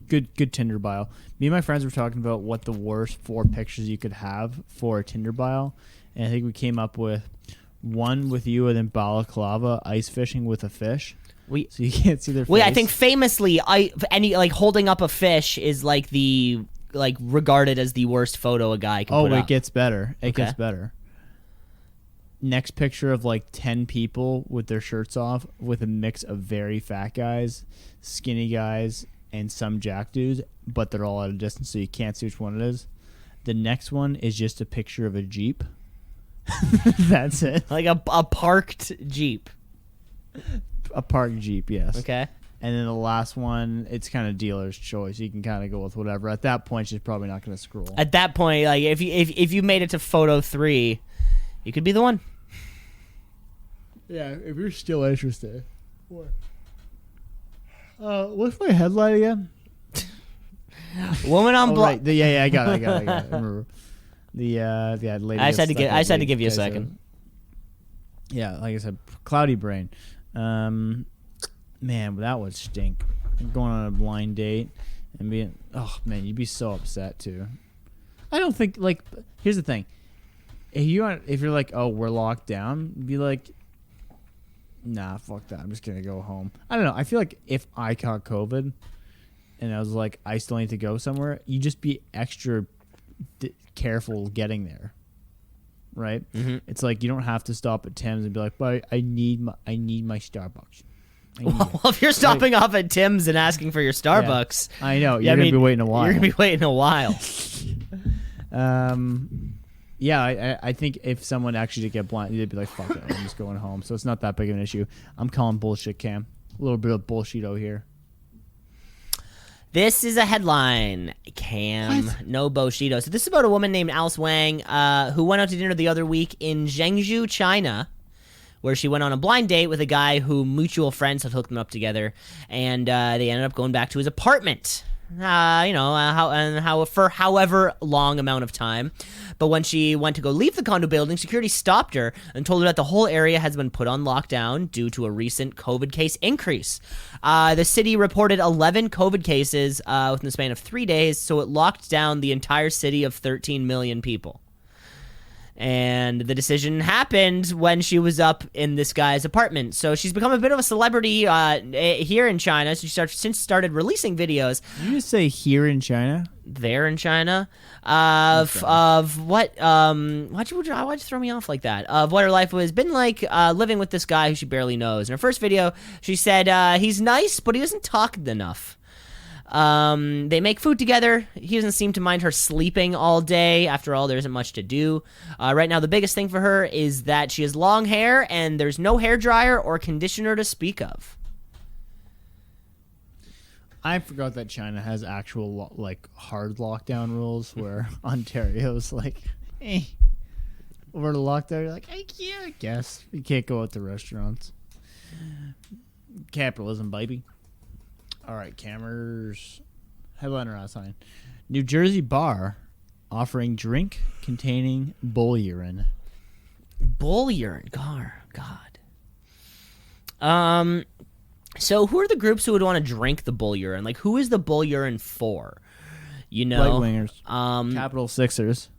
Speaker 2: Good Tinder bio. Me and my friends were talking about what the worst 4 pictures you could have for a Tinder bio, and I think we came up with one with you and then balaclava ice fishing with a fish. So you can't see their face.
Speaker 1: I think famously, holding up a fish is regarded as the worst photo a guy can put up.
Speaker 2: It gets better. It gets better. Next picture of 10 people with their shirts off with a mix of very fat guys, skinny guys, and some jack dudes, but they're all at a distance, so you can't see which one it is. The next one is just a picture of a Jeep. That's it.
Speaker 1: Like a parked Jeep.
Speaker 2: A parked Jeep, yes.
Speaker 1: Okay.
Speaker 2: And then the last one, it's kind of dealer's choice. You can kind of go with whatever. At that point, she's probably not going to scroll.
Speaker 1: At that point, if you made it to photo 3, you could be the one.
Speaker 2: Yeah, if you're still interested. What's my headline again?
Speaker 1: Woman on
Speaker 2: right. I got it. Remember the lady.
Speaker 1: I just had to give you a second.
Speaker 2: Yeah, like I said, cloudy brain. Man, that would stink. Going on a blind date and being, oh man, you'd be so upset too. I don't think here's the thing. If you're like, oh, we're locked down, be like, nah, fuck that. I'm just gonna go home. I don't know. I feel like if I caught COVID and I was like, I still need to go somewhere, you just be extra careful getting there, right? Mm-hmm. It's like you don't have to stop at Tim's and be like, but I need my Starbucks.
Speaker 1: Well, if you're stopping off at Tim's and asking for your Starbucks,
Speaker 2: yeah, I know you're gonna be waiting a while.
Speaker 1: You're gonna be waiting a while.
Speaker 2: Yeah, I think if someone actually did get blind, they'd be like, fuck it, I'm just going home. So it's not that big of an issue. I'm calling bullshit, Cam. A little bit of bullshit here.
Speaker 1: This is a headline, Cam. What? No bullshito. So this is about a woman named Alice Wang who went out to dinner the other week in Zhengzhou, China, where she went on a blind date with a guy who mutual friends had hooked them up together, and they ended up going back to his apartment. how for however long amount of time. But when she went to go leave the condo building, security stopped her and told her that the whole area has been put on lockdown due to a recent COVID case increase. The city reported 11 COVID cases within the span of 3 days, so it locked down the entire city of 13 million people. And the decision happened when she was up in this guy's apartment. So she's become a bit of a celebrity here in China. So she since started releasing videos.
Speaker 2: Did you just say here in China?
Speaker 1: There in China, of what? Why'd you throw me off like that? Of what her life has been like living with this guy who she barely knows. In her first video, she said he's nice, but he doesn't talk enough. They make food together. He doesn't seem to mind her sleeping all day. After all, there isn't much to do. Right now, the biggest thing for her is that she has long hair and there's no hair dryer or conditioner to speak of.
Speaker 2: I forgot that China has actual hard lockdown rules where Ontario's like, hey, over the lockdown, you're like, I guess. You can't go out to restaurants. Capitalism, baby. All right, cameras. Headline or Asinine. New Jersey bar offering drink containing bull urine.
Speaker 1: Bull urine. God. So who are the groups who would want to drink the bull urine? Like, who is the bull urine for? You know?
Speaker 2: Right wingers. Capital Sixers.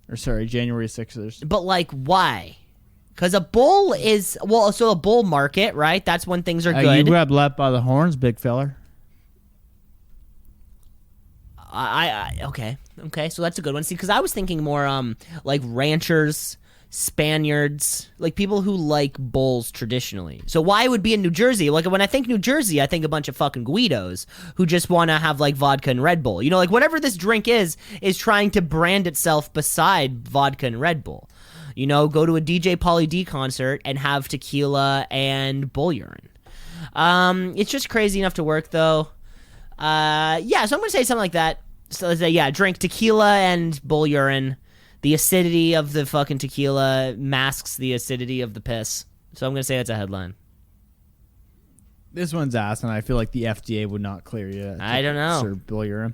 Speaker 2: Or sorry, January Sixers.
Speaker 1: But, like, why? Because a bull is... Well, so a bull market, right? That's when things are good.
Speaker 2: You grab left by the horns, big feller.
Speaker 1: Okay, so that's a good one. See, because I was thinking more like ranchers, Spaniards, like people who like bulls traditionally. So why it would be in New Jersey? Like when I think New Jersey, I think a bunch of fucking Guidos who just want to have like vodka and Red Bull. You know, like whatever this drink is trying to brand itself beside vodka and Red Bull. You know, go to a DJ Pauly D concert and have tequila and bull urine. It's just crazy enough to work though. So I'm gonna say something like that. So let's say, drink tequila and bull urine. The acidity of the fucking tequila masks the acidity of the piss. So I'm gonna say that's a headline.
Speaker 2: This one's ass, and I feel like the FDA would not clear you.
Speaker 1: I don't know.
Speaker 2: Serve bull urine.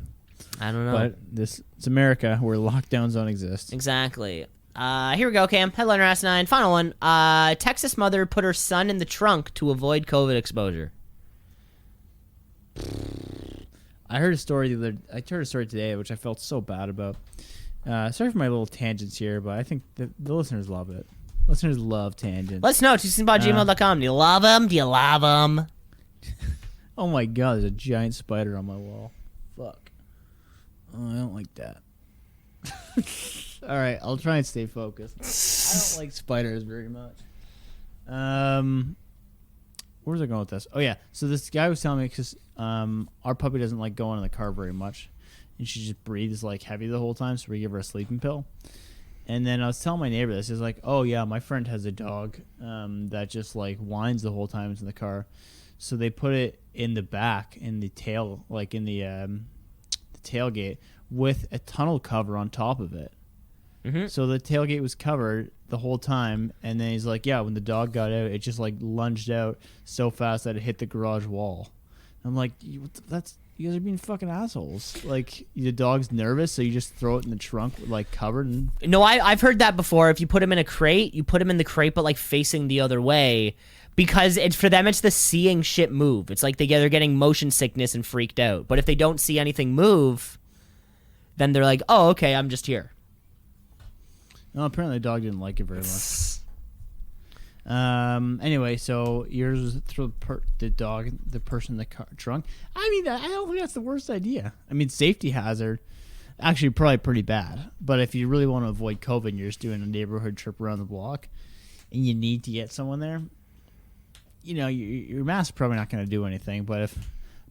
Speaker 1: I don't know.
Speaker 2: But it's America where lockdowns don't exist.
Speaker 1: Exactly. Here we go, Cam. Headliner Asinine. Final one. Texas mother put her son in the trunk to avoid COVID exposure.
Speaker 2: I heard a story today, which I felt so bad about. Sorry for my little tangents here, but I think the listeners love it. Listeners love tangents.
Speaker 1: Let us know. twoceesinapod@gmail.com. Do you love them? Do you love them?
Speaker 2: Oh my god, there's a giant spider on my wall. Fuck. Oh, I don't like that. All right, I'll try and stay focused. I don't like spiders very much. Where was I going with this? Oh yeah, so this guy was telling me because our puppy doesn't like going in the car very much, and she just breathes like heavy the whole time, so we give her a sleeping pill. And then I was telling my neighbor this. He's like, oh yeah, my friend has a dog that just like whines the whole time it's in the car. So they put it in the back, in the tail, like in the tailgate, with a tunnel cover on top of it. Mm-hmm. So the tailgate was covered the whole time, and then he's like, yeah, when the dog got out, it just like lunged out so fast that it hit the garage wall. I'm like, you guys are being fucking assholes. Like, the dog's nervous, so you just throw it in the trunk, like, covered. And
Speaker 1: No, I've heard that before. If you put him in a crate, you put him in the crate, but, like, facing the other way. Because for them, it's the seeing shit move. It's like they're getting motion sickness and freaked out. But if they don't see anything move, then they're like, oh, okay, I'm just here.
Speaker 2: No, apparently the dog didn't like it very much. Anyway, so yours throw the dog, the person in the trunk. I mean, I don't think that's the worst idea. I mean, safety hazard, actually probably pretty bad. But if you really want to avoid COVID and you're just doing a neighborhood trip around the block and you need to get someone there, you know, your mask's probably not going to do anything. But if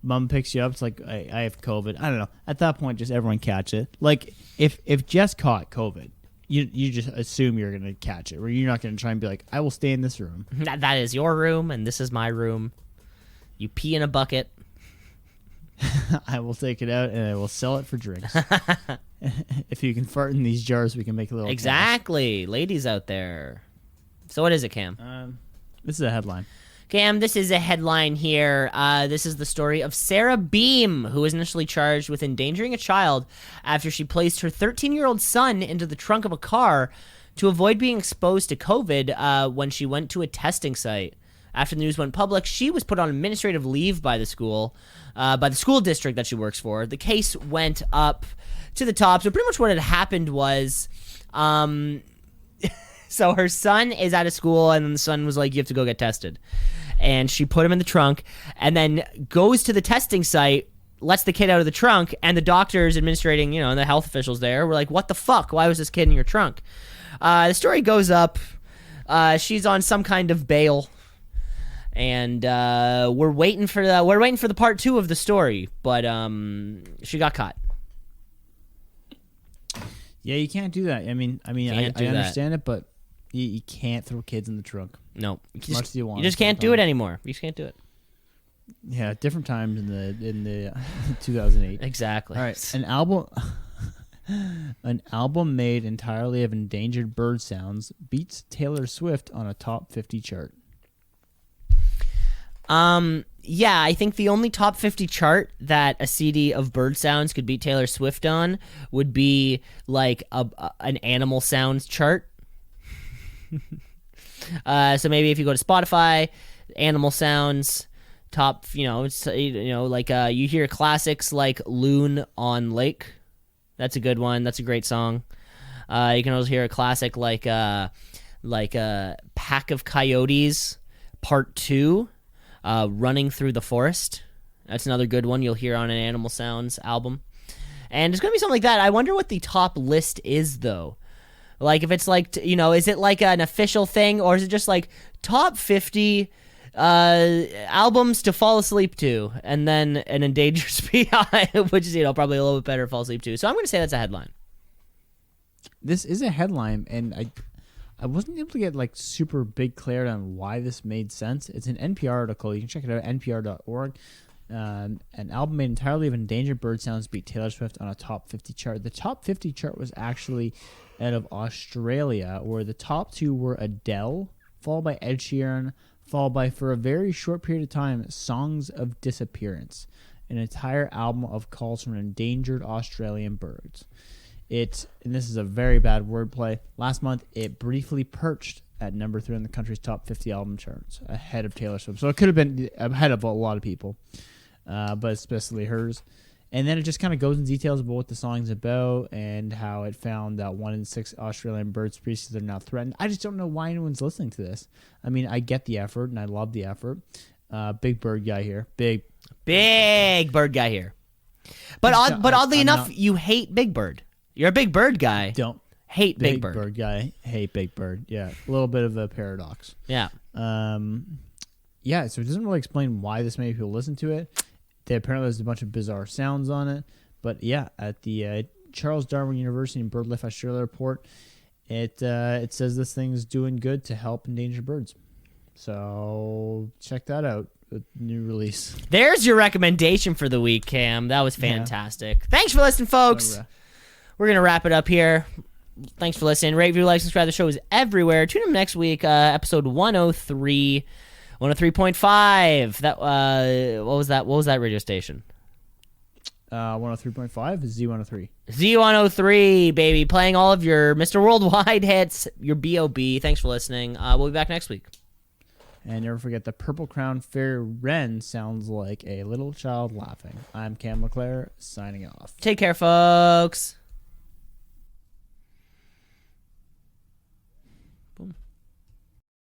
Speaker 2: mom picks you up, it's like, I have COVID. I don't know. At that point, just everyone catch it. Like, if Jess caught COVID, you just assume you're going to catch it, or you're not going to try and be like, I will stay in this room.
Speaker 1: That is your room, and this is my room. You pee in a bucket.
Speaker 2: I will take it out, and I will sell it for drinks. If you can fart in these jars, we can make a little
Speaker 1: Exactly. Cash. Ladies out there. So what is it, Cam?
Speaker 2: This is a headline.
Speaker 1: Cam, this is a headline here. This is the story of Sarah Beam, who was initially charged with endangering a child after she placed her 13-year-old son into the trunk of a car to avoid being exposed to COVID when she went to a testing site. After the news went public, she was put on administrative leave by the school district that she works for. The case went up to the top. So pretty much what had happened was, so her son is out of school, and the son was like, "You have to go get tested," and she put him in the trunk, and then goes to the testing site, lets the kid out of the trunk, and the doctors administrating, and the health officials there were like, "What the fuck? Why was this kid in your trunk?" The story goes up. She's on some kind of bail. And we're waiting for the part 2 of the story, but she got caught.
Speaker 2: Yeah, you can't do that. I understand it, but you can't throw kids in the trunk.
Speaker 1: No,
Speaker 2: you
Speaker 1: just can't do it anymore. You just can't do it.
Speaker 2: Yeah, different times in the 2008.
Speaker 1: Exactly.
Speaker 2: All right, an album made entirely of endangered bird sounds beats Taylor Swift on a top 50 chart.
Speaker 1: Yeah, I think the only top 50 chart that a CD of bird sounds could beat Taylor Swift on would be like an animal sounds chart. So maybe if you go to Spotify, animal sounds top, you hear classics like Loon on Lake. That's a good one. That's a great song. You can also hear a classic like Pack of Coyotes Part 2. Running Through the Forest. That's another good one you'll hear on an Animal Sounds album. And it's going to be something like that. I wonder what the top list is, though. Like, if it's like, is it like an official thing, or is it just like top 50 albums to fall asleep to, and then an endangered species, which is, probably a little bit better to fall asleep to. So I'm going to say that's a headline.
Speaker 2: This is a headline, and I wasn't able to get like super big clarity on why this made sense. It's an NPR article. You can check it out at npr.org. An album made entirely of endangered bird sounds beat Taylor Swift on a top 50 chart. The top 50 chart was actually out of Australia, where the top 2 were Adele, followed by Ed Sheeran, followed by, for a very short period of time, Songs of Disappearance, an entire album of calls from endangered Australian birds. And this is a very bad wordplay. Last month, it briefly perched at number 3 on the country's top 50 album charts, ahead of Taylor Swift. So it could have been ahead of a lot of people, but especially hers. And then it just kind of goes in details about what the song's about and how it found that 1 in 6 Australian bird species are now threatened. I just don't know why anyone's listening to this. I mean, I get the effort, and I love the effort. Big bird guy here. Big
Speaker 1: bird guy here. But oddly enough, you hate Big Bird. You're a Big Bird guy.
Speaker 2: Don't
Speaker 1: hate Big
Speaker 2: Bird. Big Bird guy. Hate Big Bird. Yeah, a little bit of a paradox.
Speaker 1: Yeah.
Speaker 2: Yeah. So it doesn't really explain why this many people listen to it. Apparently, there's a bunch of bizarre sounds on it. But yeah, at the Charles Darwin University and BirdLife Australia report, it says this thing's doing good to help endangered birds. So check that out. A new release.
Speaker 1: There's your recommendation for the week, Cam. That was fantastic. Yeah. Thanks for listening, folks. We're going to wrap it up here. Thanks for listening. Rate, review, like, subscribe. The show is everywhere. Tune in next week, episode 103, 103.5. That what was that? What was that radio station?
Speaker 2: 103.5 is Z103.
Speaker 1: Z103, baby. Playing all of your Mr. Worldwide hits, your B.O.B. Thanks for listening. We'll be back next week.
Speaker 2: And never forget, the Purple Crown Fairy Wren sounds like a little child laughing. I'm Cam LeClaire, signing off.
Speaker 1: Take care, folks.